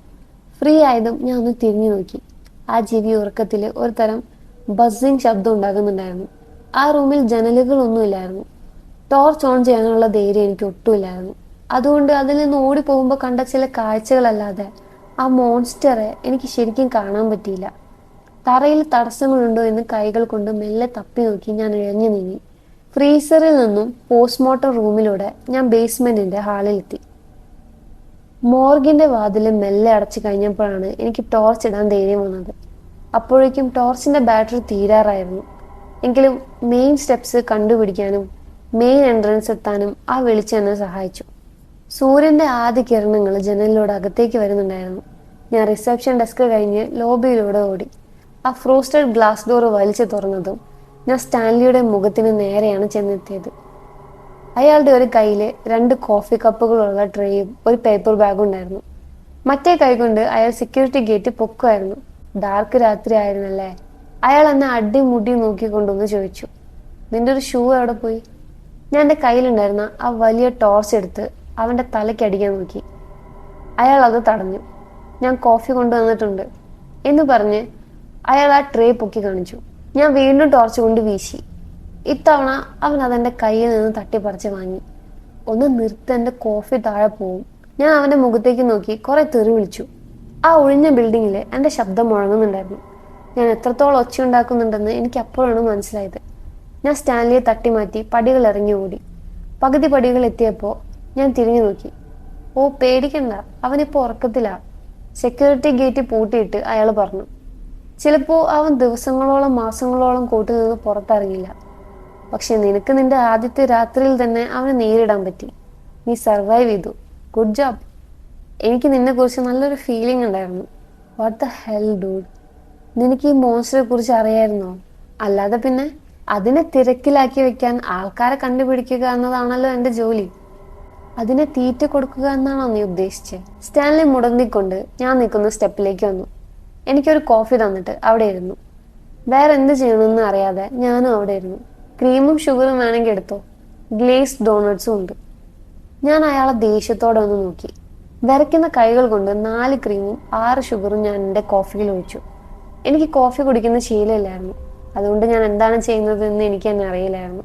ഫ്രീ ആയതും ഞാൻ ഒന്ന് തിരിഞ്ഞു നോക്കി. ആ ജീവി ഉറക്കത്തിൽ ഒരു തരം ബസ്സിങ് ശബ്ദം ഉണ്ടാകുന്നുണ്ടായിരുന്നു. ആ റൂമിൽ ജനലുകളൊന്നുമില്ലായിരുന്നു. ടോർച്ച് ഓൺ ചെയ്യാനുള്ള ധൈര്യം എനിക്ക് ഒട്ടുമില്ലായിരുന്നു. അതുകൊണ്ട് അതിൽ നിന്ന് ഓടിപ്പോകുമ്പോൾ കണ്ട ചില കാഴ്ചകളല്ലാതെ ആ മോൺസ്റ്ററെ എനിക്ക് ശരിക്കും കാണാൻ പറ്റിയില്ല. തറയിൽ തടസ്സങ്ങളുണ്ടോ എന്ന് കൈകൾ കൊണ്ട് മെല്ലെ തപ്പി നോക്കി ഞാൻ ഇഴഞ്ഞു നീങ്ങി. ഫ്രീസറിൽ നിന്നും പോസ്റ്റ്മോർട്ടം റൂമിലൂടെ ഞാൻ ബേസ്മെന്റിന്റെ ഹാളിലെത്തി. മോർഗിന്റെ വാതിൽ മെല്ലെ അടച്ചു കഴിഞ്ഞപ്പോഴാണ് എനിക്ക് ടോർച്ച് ഇടാൻ ധൈര്യം വന്നത്. അപ്പോഴേക്കും ടോർച്ചിന്റെ ബാറ്ററി തീരാറായിരുന്നു. എങ്കിലും മെയിൻ സ്റ്റെപ്സ് കണ്ടുപിടിക്കാനും മെയിൻ എൻട്രൻസ് എത്താനും ആ വെളിച്ചം എന്നെ സഹായിച്ചു. സൂര്യന്റെ ആദ്യ കിരണങ്ങൾ ജനലിലൂടെ അകത്തേക്ക് വരുന്നുണ്ടായിരുന്നു. ഞാൻ റിസപ്ഷൻ ഡെസ്ക് കഴിഞ്ഞ് ലോബിയിലൂടെ ഓടി. ആ ഫ്രോസ്റ്റഡ് ഗ്ലാസ് ഡോർ വലിച്ചു തുറന്നതും ഞാൻ സ്റ്റാൻലിയുടെ മുഖത്തിന് നേരെയാണ് ചെന്നെത്തിയത്. അയാളുടെ ഒരു കയ്യിൽ 2 കോഫി കപ്പുകളുള്ള ട്രേയും ഒരു പേപ്പർ ബാഗും ഉണ്ടായിരുന്നു. മറ്റേ കൈകൊണ്ട് അയാൾ സെക്യൂരിറ്റി ഗേറ്റ് പൊക്കുമായിരുന്നു. ഡാർക്ക് രാത്രി ആയിരുന്നല്ലേ. അയാൾ എന്നെ അടിമുടി നോക്കിക്കൊണ്ടൊന്ന് ചോദിച്ചു, നിന്റെ ഒരു ഷൂ എവിടെ പോയി? ഞാൻ എൻ്റെ കയ്യിലുണ്ടായിരുന്ന ആ വലിയ ടോർച്ച് എടുത്ത് അവൻ്റെ തലയ്ക്ക് അടിക്കാൻ നോക്കി. അയാൾ അത് തടഞ്ഞു. ഞാൻ കോഫി കൊണ്ടുവന്നിട്ടുണ്ട് എന്ന് പറഞ്ഞ് അയാൾ ആ ട്രേ പൊക്കി കാണിച്ചു. ഞാൻ വീണ്ടും ടോർച്ച് കൊണ്ട് വീശി. ഇത്തവണ അവൻ അതെൻ്റെ കയ്യിൽ നിന്ന് തട്ടിപ്പറിച്ച് വാങ്ങി. ഒന്ന് നിർത്ത്, എൻ്റെ കോഫി താഴെ പോവും. ഞാൻ അവൻ്റെ മുഖത്തേക്ക് നോക്കി കുറെ തെറി വിളിച്ചു. ആ ഒഴിഞ്ഞ ബിൽഡിങ്ങിൽ എൻ്റെ ശബ്ദം മുഴങ്ങുന്നുണ്ടായിരുന്നു. ഞാൻ എത്രത്തോളം ഒച്ചയുണ്ടാക്കുന്നുണ്ടെന്ന് എനിക്ക് അപ്പോഴാണ് മനസ്സിലായത്. ഞാൻ സ്റ്റാൻലിയെ തട്ടി മാറ്റി പടികൾ ഇറങ്ങി ഓടി. പകുതി പടികൾ എത്തിയപ്പോൾ ഞാൻ തിരിഞ്ഞു നോക്കി. ഓ പേടിക്കണ്ട, അവനിപ്പോൾ ഉറക്കത്തിലാ. സെക്യൂരിറ്റി ഗേറ്റ് പൂട്ടിയിട്ട് അയാൾ പറഞ്ഞു. ചിലപ്പോൾ അവൻ ദിവസങ്ങളോളം മാസങ്ങളോളം കൂട്ടിൽ നിന്ന് പുറത്തിറങ്ങില്ല. പക്ഷെ നിനക്ക് നിന്റെ ആദ്യത്തെ രാത്രിയിൽ തന്നെ അവനെ നേരിടാൻ പറ്റി. നീ സർവൈവ് ചെയ്തു. Good job. എനിക്ക് നിന്നെ കുറിച്ച് നല്ലൊരു ഫീലിംഗ് ഉണ്ടായിരുന്നു. വാട്ട് ദ ഹെൽ ഡൂഡ്, നിനക്ക് ഈ മോൺസ്റ്ററെ കുറിച്ച് അറിയായിരുന്നോ? അല്ലാതെ പിന്നെ അതിനെ തിരക്കിലാക്കി വെക്കാൻ ആൾക്കാരെ കണ്ടുപിടിക്കുക എന്നതാണല്ലോ എൻ്റെ ജോലി. അതിനെ തീറ്റ കൊടുക്കുക എന്നാണോ നീ ഉദ്ദേശിച്ചത്? സ്റ്റാൻലി മുടങ്ങിക്കൊണ്ട് ഞാൻ നിൽക്കുന്ന സ്റ്റെപ്പിലേക്ക് വന്നു. എനിക്കൊരു കോഫി തന്നിട്ട് അവിടെ ഇരുന്നു. വേറെ എന്ത് ചെയ്യണമെന്ന് അറിയാതെ ഞാനും അവിടെ ഇരുന്നു. ക്രീമും ഷുഗറും വേണമെങ്കിൽ എടുത്തോ, ഗ്ലേസ്ഡ് ഡോണട്ട്സും ഉണ്ട്. ഞാൻ അയാളെ ദേഷ്യത്തോടെ ഒന്ന് നോക്കി. വിറയ്ക്കുന്ന കൈകൾ കൊണ്ട് 4 ക്രീമും 6 ഷുഗറും ഞാൻ എൻ്റെ കോഫിയിൽ ഒഴിച്ചു. എനിക്ക് കോഫി കുടിക്കുന്ന ശീലമില്ലായിരുന്നു. അതുകൊണ്ട് ഞാൻ എന്താണ് ചെയ്യുന്നതെന്ന് എനിക്ക് തന്നെ അറിയില്ലായിരുന്നു.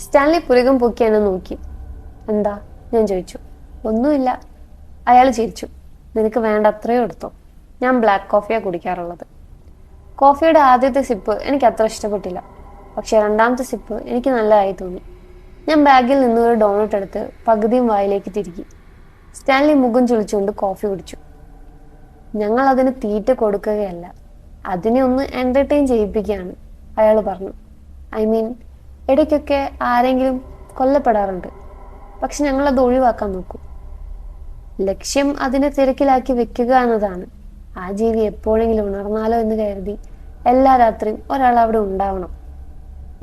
സ്റ്റാൻലി പുരകം പൊക്കി എന്നെ നോക്കി. എന്താ? ഞാൻ ചോദിച്ചു. ഒന്നുമില്ല. അയാൾ ചിരിച്ചു. നിനക്ക് വേണ്ട അത്രയും എടുത്തോ. ഞാൻ ബ്ലാക്ക് കോഫിയാണ് കുടിക്കാറുള്ളത്. കോഫിയുടെ ആദ്യത്തെ സിപ്പ് എനിക്ക് അത്ര ഇഷ്ടപ്പെട്ടില്ല. പക്ഷെ രണ്ടാമത്തെ സിപ്പ് എനിക്ക് നല്ലതായി തോന്നി. ഞാൻ ബാഗിൽ നിന്ന് ഒരു ഡോണട്ട് എടുത്ത് പകുതിയും വായിലേക്ക് തിരുകി. സ്റ്റാൻലി മുഖം ചുളിച്ചുകൊണ്ട് കോഫി കുടിച്ചു. ഞങ്ങൾ അതിന് തീറ്റ കൊടുക്കുകയല്ല, അതിനെ ഒന്ന് എൻ്റർടൈൻ ചെയ്യിപ്പിക്കുകയാണ്, അയാൾ പറഞ്ഞു. ഐ മീൻ, ഇടയ്ക്കൊക്കെ ആരെങ്കിലും കൊല്ലപ്പെടാറുണ്ട്. പക്ഷെ ഞങ്ങളത് ഒഴിവാക്കാൻ നോക്കും. ലക്ഷ്യം അതിനെ തിരക്കിലാക്കി വെക്കുക എന്നതാണ്. ആ ജീവി എപ്പോഴെങ്കിലും ഉണർന്നാലോ എന്ന് കരുതി എല്ലാ രാത്രിയും ഒരാൾ അവിടെ ഉണ്ടാവണം.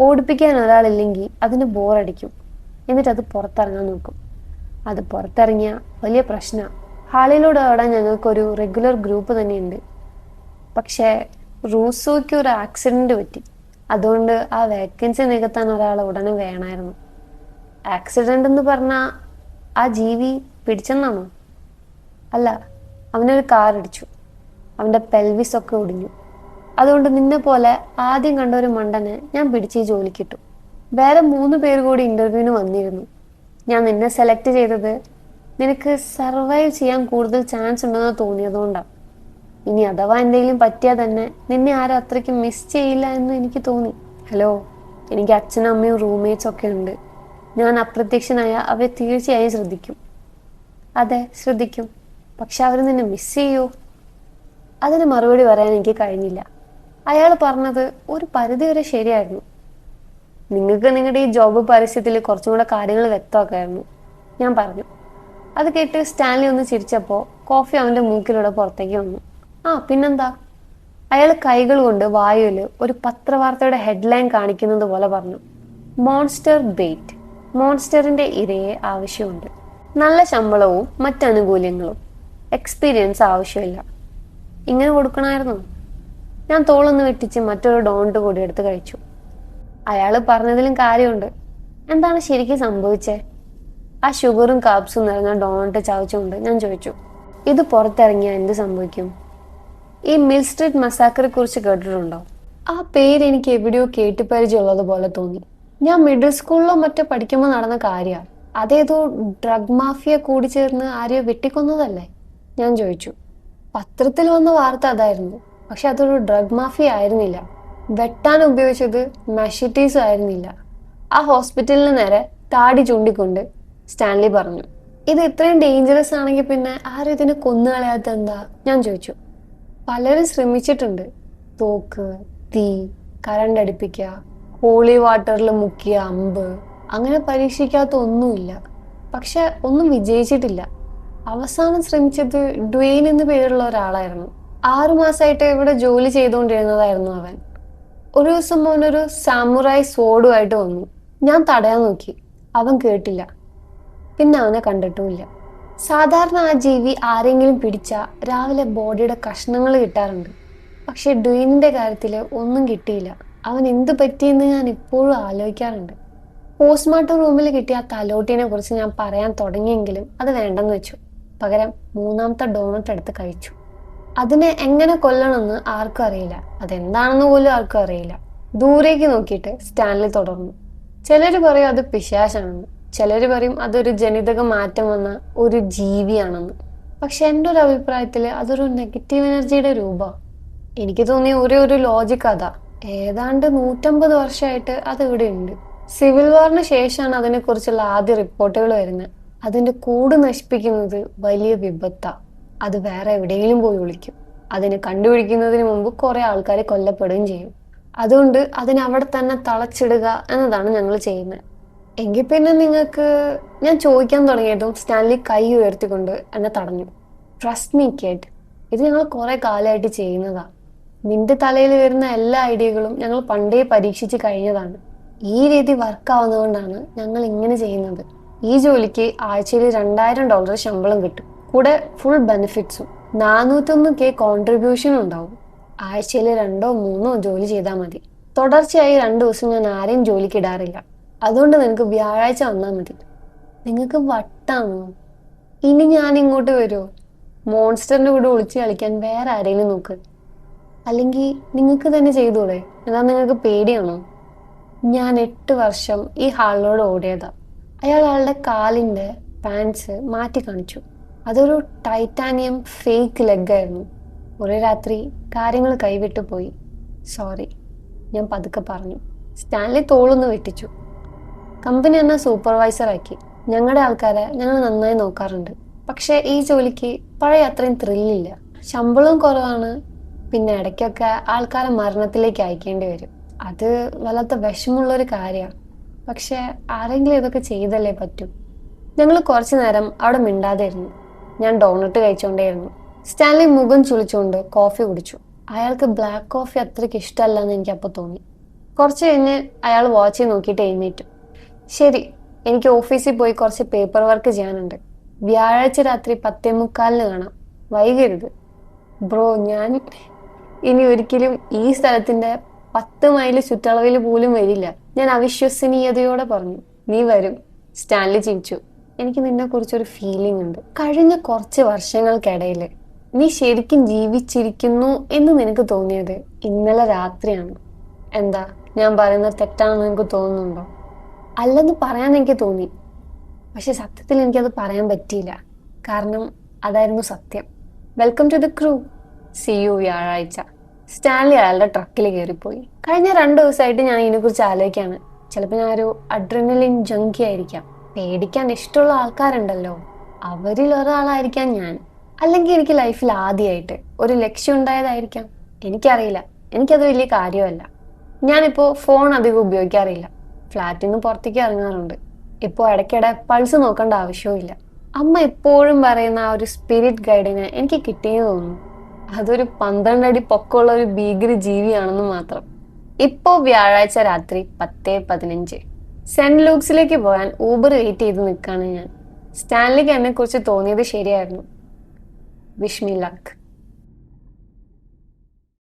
ഓടിപ്പിക്കാൻ ഒരാളില്ലെങ്കിൽ അതിന് ബോറടിക്കും. എന്നിട്ട് അത് പുറത്തിറങ്ങാൻ നോക്കും. അത് പുറത്തിറങ്ങിയ വലിയ പ്രശ്നമാണ്. ഹാളിലൂടെ ഓടാൻ ഞങ്ങൾക്കൊരു റെഗുലർ ഗ്രൂപ്പ് തന്നെയുണ്ട്. പക്ഷേ റൂസോയ്ക്ക് ഒരു ആക്സിഡന്റ് പറ്റി. അതുകൊണ്ട് ആ വേക്കൻസി നികത്താൻ ഒരാൾ ഉടനെ വേണമായിരുന്നു. ആക്സിഡന്റ് എന്ന് പറഞ്ഞാൽ ആ ജീവി പിടിച്ചെന്നാണോ? അല്ല, അവനൊരു കാർ ഇടിച്ചു. അവൻ്റെ പെൽവിസ് ഒക്കെ ഒടിഞ്ഞു. അതുകൊണ്ട് നിന്നെ പോലെ ആദ്യം കണ്ട ഒരു മണ്ടനെ ഞാൻ പിടിച്ച് ഈ ജോലിക്കിട്ടു. വേറെ 3 പേര് കൂടി ഇന്റർവ്യൂവിന് വന്നിരുന്നു. ഞാൻ നിന്നെ സെലക്ട് ചെയ്തത് നിനക്ക് സർവൈവ് ചെയ്യാൻ കൂടുതൽ ചാൻസ് ഉണ്ടെന്ന് തോന്നിയതുകൊണ്ടാണ്. ഇനി അഥവാ എന്തെങ്കിലും പറ്റിയാൽ തന്നെ നിന്നെ ആരും അത്രയ്ക്ക് മിസ് ചെയ്യില്ല എന്ന് എനിക്ക് തോന്നി. ഹലോ, എനിക്ക് അച്ഛനും അമ്മയും റൂംമേറ്റ്സ് ഒക്കെ ഉണ്ട്. ഞാൻ അപ്രത്യക്ഷനായ അവരെ തീർച്ചയായും ശ്രദ്ധിക്കും. അതെ, ശ്രദ്ധിക്കും. പക്ഷെ അവർ നിന്നെ മിസ് ചെയ്യോ? അതിന് മറുപടി പറയാൻ എനിക്ക് കഴിഞ്ഞില്ല. അയാൾ പറഞ്ഞത് ഒരു പരിധി വരെ ശരിയായിരുന്നു. നിങ്ങൾക്ക് നിങ്ങളുടെ ഈ ജോബ് പരിസ്ഥിതിയിൽ കുറച്ചും കൂടെ കാര്യങ്ങൾ വ്യക്തമാക്കായിരുന്നു, ഞാൻ പറഞ്ഞു. അത് കേട്ട് സ്റ്റാൻലി ഒന്ന് ചിരിച്ചപ്പോൾ കോഫി അവൻ്റെ മൂക്കിലൂടെ പുറത്തേക്ക് വന്നു. ആ പിന്നെന്താ? അയാൾ കൈകൾ കൊണ്ട് വായുവിൽ ഒരു പത്രവാർത്തയുടെ ഹെഡ്ലൈൻ കാണിക്കുന്നത് പോലെ പറഞ്ഞു. Monster bait. മോൺസ്റ്ററിന്റെ ഇരയെ ആവശ്യമുണ്ട്. നല്ല ശമ്പളവും മറ്റാനുകൂല്യങ്ങളും. എക്സ്പീരിയൻസ് ആവശ്യമില്ല. ഇങ്ങനെ കൊടുക്കണമായിരുന്നു. ഞാൻ തോളൊന്ന് വെട്ടിച്ച് മറ്റൊരു ഡോണട്ട് കൂടി എടുത്ത് കഴിച്ചു. അയാൾ പറഞ്ഞതിലും കാര്യമുണ്ട്. എന്താണ് ശരിക്കും സംഭവിച്ചേ? ആ ഷുഗറും കാപ്സും നിറഞ്ഞ ഡോണട്ട് ചവച്ചുകൊണ്ട് ഞാൻ ചോദിച്ചു. ഇത് പുറത്തിറങ്ങിയാൽ എന്ത് സംഭവിക്കും? ഈ മിൽ സ്ട്രീറ്റ് മസാക്കറെ കുറിച്ച് കേട്ടിട്ടുണ്ടോ? ആ പേര് എനിക്ക് എവിടെയോ കേട്ട് പരിചയമുള്ളത് പോലെ തോന്നി. ഞാൻ മിഡിൽ സ്കൂളിലോ മറ്റോ പഠിക്കുമ്പോൾ നടന്ന കാര്യമാണ്. അതേതോ ഡ്രഗ് മാഫിയ കൂടി ചേർന്ന് ആരെയോ വെട്ടിക്കൊന്നതല്ലേ? ഞാൻ ചോദിച്ചു. പത്രത്തിൽ വന്ന വാർത്ത അതായിരുന്നു. പക്ഷെ അതൊരു ഡ്രഗ് മാഫിയ ആയിരുന്നില്ല. വെട്ടാൻ ഉപയോഗിച്ചത് മഷീറ്റീസ് ആയിരുന്നില്ല. ആ ഹോസ്പിറ്റലിന് നേരെ താടി ചൂണ്ടിക്കൊണ്ട് സ്റ്റാൻലി പറഞ്ഞു. ഇത് ഇത്രയും ഡേഞ്ചറസ് ആണെങ്കിൽ പിന്നെ ആരും ഇതിനെ കൊന്നുകളയാത്ത എന്താ? ഞാൻ ചോദിച്ചു. പലരും ശ്രമിച്ചിട്ടുണ്ട്. തോക്ക്, തീ, കരണ്ട് അടുപ്പിക്കുക, ഹോളി വാട്ടറിൽ മുക്കിയ അമ്പ്, അങ്ങനെ പരീക്ഷിക്കാത്ത ഒന്നുമില്ല. പക്ഷെ ഒന്നും വിജയിച്ചിട്ടില്ല. അവസാനം ശ്രമിച്ചത് ഡ്വെയിൻ എന്ന് പേരുള്ള ഒരാളായിരുന്നു. 6 മാസമായിട്ട് ഇവിടെ ജോലി ചെയ്തുകൊണ്ടിരുന്നതായിരുന്നു അവൻ. ഒരു ദിവസം അവനൊരു സാമുറായി സ്വോർഡുമായിട്ട് വന്നു. ഞാൻ തടയാൻ നോക്കി. അവൻ കേട്ടില്ല. പിന്നെ അവനെ കണ്ടിട്ടുമില്ല. സാധാരണ ആ ജീവി ആരെങ്കിലും പിടിച്ചാൽ രാവിലെ ബോഡിയുടെ കഷ്ണങ്ങൾ കിട്ടാറുണ്ട്. പക്ഷെ ഡ്വെയിനിന്റെ കാര്യത്തിൽ ഒന്നും കിട്ടിയില്ല. അവൻ എന്ത് പറ്റിയെന്ന് ഞാൻ ഇപ്പോഴും ആലോചിക്കാറുണ്ട്. പോസ്റ്റ്മോർട്ടം റൂമിൽ കിട്ടിയ ആ തലോട്ടിനെ കുറിച്ച് ഞാൻ പറയാൻ തുടങ്ങിയെങ്കിലും അത് വേണ്ടെന്ന് വെച്ചു. പകരം 3ാമത്തെ ഡോണറ്റ് എടുത്ത് കഴിച്ചു. അതിനെ എങ്ങനെ കൊല്ലണമെന്ന് ആർക്കും അറിയില്ല. അതെന്താണെന്ന് പോലും ആർക്കും അറിയില്ല. ദൂരേക്ക് നോക്കിയിട്ട് സ്റ്റാൻലി തുടർന്നു. ചിലര് പറയും അത് പിശാചാണെന്ന്, ചിലര് പറയും അതൊരു ജനിതക മാറ്റം വന്ന ഒരു ജീവിയാണെന്ന്. പക്ഷെ എൻ്റെ ഒരു അഭിപ്രായത്തിൽ അതൊരു നെഗറ്റീവ് എനർജിയുടെ രൂപമാണ്. എനിക്ക് തോന്നിയ ഒരു ലോജിക് അതാ. ഏതാണ്ട് 150 വർഷമായിട്ട് അത് ഇവിടെ ഉണ്ട്. സിവിൽ വാറിന് ശേഷമാണ് അതിനെക്കുറിച്ചുള്ള ആദ്യ റിപ്പോർട്ടുകൾ വരുന്നത്. അതിന്റെ കൂട് നശിപ്പിക്കുന്നത് വലിയ വിപത്താ. അത് വേറെ എവിടെയെങ്കിലും പോയി ഒളിക്കും. അതിനെ കണ്ടുപിടിക്കുന്നതിന് മുമ്പ് കുറെ ആൾക്കാരെ കൊല്ലപ്പെടുകയും ചെയ്യും. അതുകൊണ്ട് അതിനെ അവിടെ തന്നെ തളച്ചിടുക എന്നതാണ് ഞങ്ങൾ ചെയ്യുന്നത്. എങ്കിൽ പിന്നെ നിങ്ങൾക്ക്, ഞാൻ ചോദിക്കാൻ തുടങ്ങിയതും സ്റ്റാൻലി കൈ ഉയർത്തിക്കൊണ്ട് എന്നെ തടഞ്ഞു. ട്രസ്റ്റ് മീ കിഡ്, ഇത് ഞങ്ങൾ കുറെ കാലമായിട്ട് ചെയ്യുന്നതാ. നിന്റെ തലയിൽ വരുന്ന എല്ലാ ഐഡിയകളും ഞങ്ങൾ പണ്ടേ പരീക്ഷിച്ച് കഴിഞ്ഞതാണ്. ഈ രീതി വർക്കാവുന്നതുകൊണ്ടാണ് ഞങ്ങൾ ഇങ്ങനെ ചെയ്യുന്നത്. ഈ ജോലിക്ക് ആഴ്ചയിൽ $2000 ശമ്പളം കിട്ടും. കൂടെ ഫുൾ ബെനിഫിറ്റ്സും. 401K കോൺട്രിബ്യൂഷനും ഉണ്ടാവും. ആഴ്ചയിൽ 2-3 ജോലി ചെയ്താൽ മതി. തുടർച്ചയായി 2 ദിവസം ഞാൻ ആരെയും ജോലിക്ക് ഇടാറില്ല. അതുകൊണ്ട് നിനക്ക് വ്യാഴാഴ്ച വന്നാൽ മതി. നിങ്ങൾക്ക് വട്ടാണോ? ഇനി ഞാൻ ഇങ്ങോട്ട് വരുമോ? മോൺസ്റ്ററിന്റെ കൂടെ ഒളിച്ച് കളിക്കാൻ വേറെ ആരെങ്കിലും നോക്ക്. അല്ലെങ്കിൽ നിങ്ങൾക്ക് തന്നെ ചെയ്തൂടെ? എന്നാ നിങ്ങൾക്ക് പേടിയാണോ? ഞാൻ 8 വർഷം ഈ ഹാളിനോട് ഓടിയതാ. അയാളുടെ കാലിന്റെ പാൻസ് മാറ്റി കാണിച്ചു. അതൊരു ടൈറ്റാനിയം ഫേക്ക് ലെഗായിരുന്നു. ഒരു രാത്രി കാര്യങ്ങൾ കൈവിട്ടു പോയി. സോറി, ഞാൻ പതുക്കെ പറഞ്ഞു. സ്റ്റാൻലി തോളൊന്ന് വെട്ടിച്ചു. കമ്പനി എന്നെ സൂപ്പർവൈസറാക്കി. ഞങ്ങളുടെ ആൾക്കാരെ ഞങ്ങൾ നന്നായി നോക്കാറുണ്ട്. പക്ഷെ ഈ ജോലിക്ക് പഴയ അത്രയും ത്രില്ലില്ല. ശമ്പളവും കുറവാണ്. പിന്നെ ഇടയ്ക്കൊക്കെ ആൾക്കാരെ മരണത്തിലേക്ക് അയക്കേണ്ടി വരും. അത് വല്ലാത്ത വിഷമുള്ളൊരു കാര്യമാണ്. പക്ഷെ ആരെങ്കിലും ഇതൊക്കെ ചെയ്തല്ലേ പറ്റൂ. ഞങ്ങൾ കുറച്ചു നേരം അവിടെ മിണ്ടാതെ ഇരുന്നു. ഞാൻ ഡോണറ്റ് കഴിച്ചുകൊണ്ടേയിരുന്നു. സ്റ്റാൻലി മുഖം ചുളിച്ചുകൊണ്ട് കോഫി കുടിച്ചു. അയാൾക്ക് ബ്ലാക്ക് കോഫി അത്രയ്ക്ക് ഇഷ്ടമല്ല എന്ന് എനിക്കപ്പോൾ തോന്നി. കുറച്ച് കഴിഞ്ഞ് അയാൾ വാച്ച് നോക്കിയിട്ട് എഴുന്നേറ്റു. ശരി, എനിക്ക് ഓഫീസിൽ പോയി കുറച്ച് പേപ്പർ വർക്ക് ചെയ്യാനുണ്ട്. വ്യാഴാഴ്ച രാത്രി 10:45 കാണാം. വൈകരുത്. ബ്രോ, ഞാൻ ഇനി ഒരിക്കലും ഈ സ്ഥലത്തിന്റെ 10 മൈൽ ചുറ്റളവിൽ പോലും വരില്ല. ഞാൻ അവിശ്വസനീയതയോടെ പറഞ്ഞു. നീ വരും. സ്റ്റാൻലി ചിരിച്ചു. എനിക്ക് നിന്നെ കുറിച്ചൊരു ഫീലിംഗ് ഉണ്ട്. കഴിഞ്ഞ കുറച്ച് വർഷങ്ങൾക്കിടയിൽ നീ ശരിക്കും ജീവിച്ചിരിക്കുന്നു എന്ന് നിനക്ക് തോന്നിയത് ഇന്നലെ രാത്രിയാണ്. എന്താ ഞാൻ പറയുന്നത് തെറ്റാണെന്ന് നിനക്ക് തോന്നുന്നുണ്ടോ? അല്ലെന്ന് പറയാൻ എനിക്ക് തോന്നി. പക്ഷെ സത്യത്തിൽ എനിക്കത് പറയാൻ പറ്റിയില്ല. കാരണം അതായിരുന്നു സത്യം. Welcome to the crew. See you വ്യാഴാഴ്ച. സ്റ്റാൻലി അയാളുടെ ട്രക്കിൽ കയറിപ്പോയി. കഴിഞ്ഞ 2 ദിവസമായിട്ട് ഞാൻ ഇതിനെക്കുറിച്ച് ആലോചിക്കാണ്. ചിലപ്പോൾ ഞാനൊരു അഡ്രിനലിൻ ജങ്കി ആയിരിക്കാം. പേടിക്കാൻ ഇഷ്ടമുള്ള ആൾക്കാരുണ്ടല്ലോ, അവരിൽ ഒരാളായിരിക്കാം ഞാൻ. അല്ലെങ്കിൽ എനിക്ക് ലൈഫിൽ ആദ്യമായിട്ട് ഒരു ലക്ഷ്യം ഉണ്ടായതായിരിക്കാം. എനിക്കറിയില്ല. എനിക്കത് വലിയ കാര്യമല്ല. ഞാനിപ്പോൾ ഫോൺ അധികം ഉപയോഗിക്കാറില്ല. ഫ്ലാറ്റിൽ നിന്ന് പുറത്തേക്ക് ഇറങ്ങാറുണ്ട്. ഇപ്പോൾ ഇടയ്ക്കിടെ പൾസ് നോക്കേണ്ട ആവശ്യവുമില്ല. അമ്മ എപ്പോഴും പറയുന്ന ആ ഒരു സ്പിരിറ്റ് ഗൈഡിനെ എനിക്ക് കിട്ടിയെന്ന് തോന്നുന്നു. അതൊരു 12 അടി പൊക്കമുള്ള ഒരു ഭീകര ജീവിയാണെന്ന് മാത്രം. ഇപ്പോ വ്യാഴാഴ്ച രാത്രി 10:15. സെന്റ് ലൂക്സിലേക്ക് പോകാൻ ഊബർ വെയിറ്റ് ചെയ്ത് നിൽക്കാണ് ഞാൻ. സ്റ്റാൻലിക്ക് എന്നെ കുറിച്ച് തോന്നിയത് ശരിയായിരുന്നു. Wish me luck.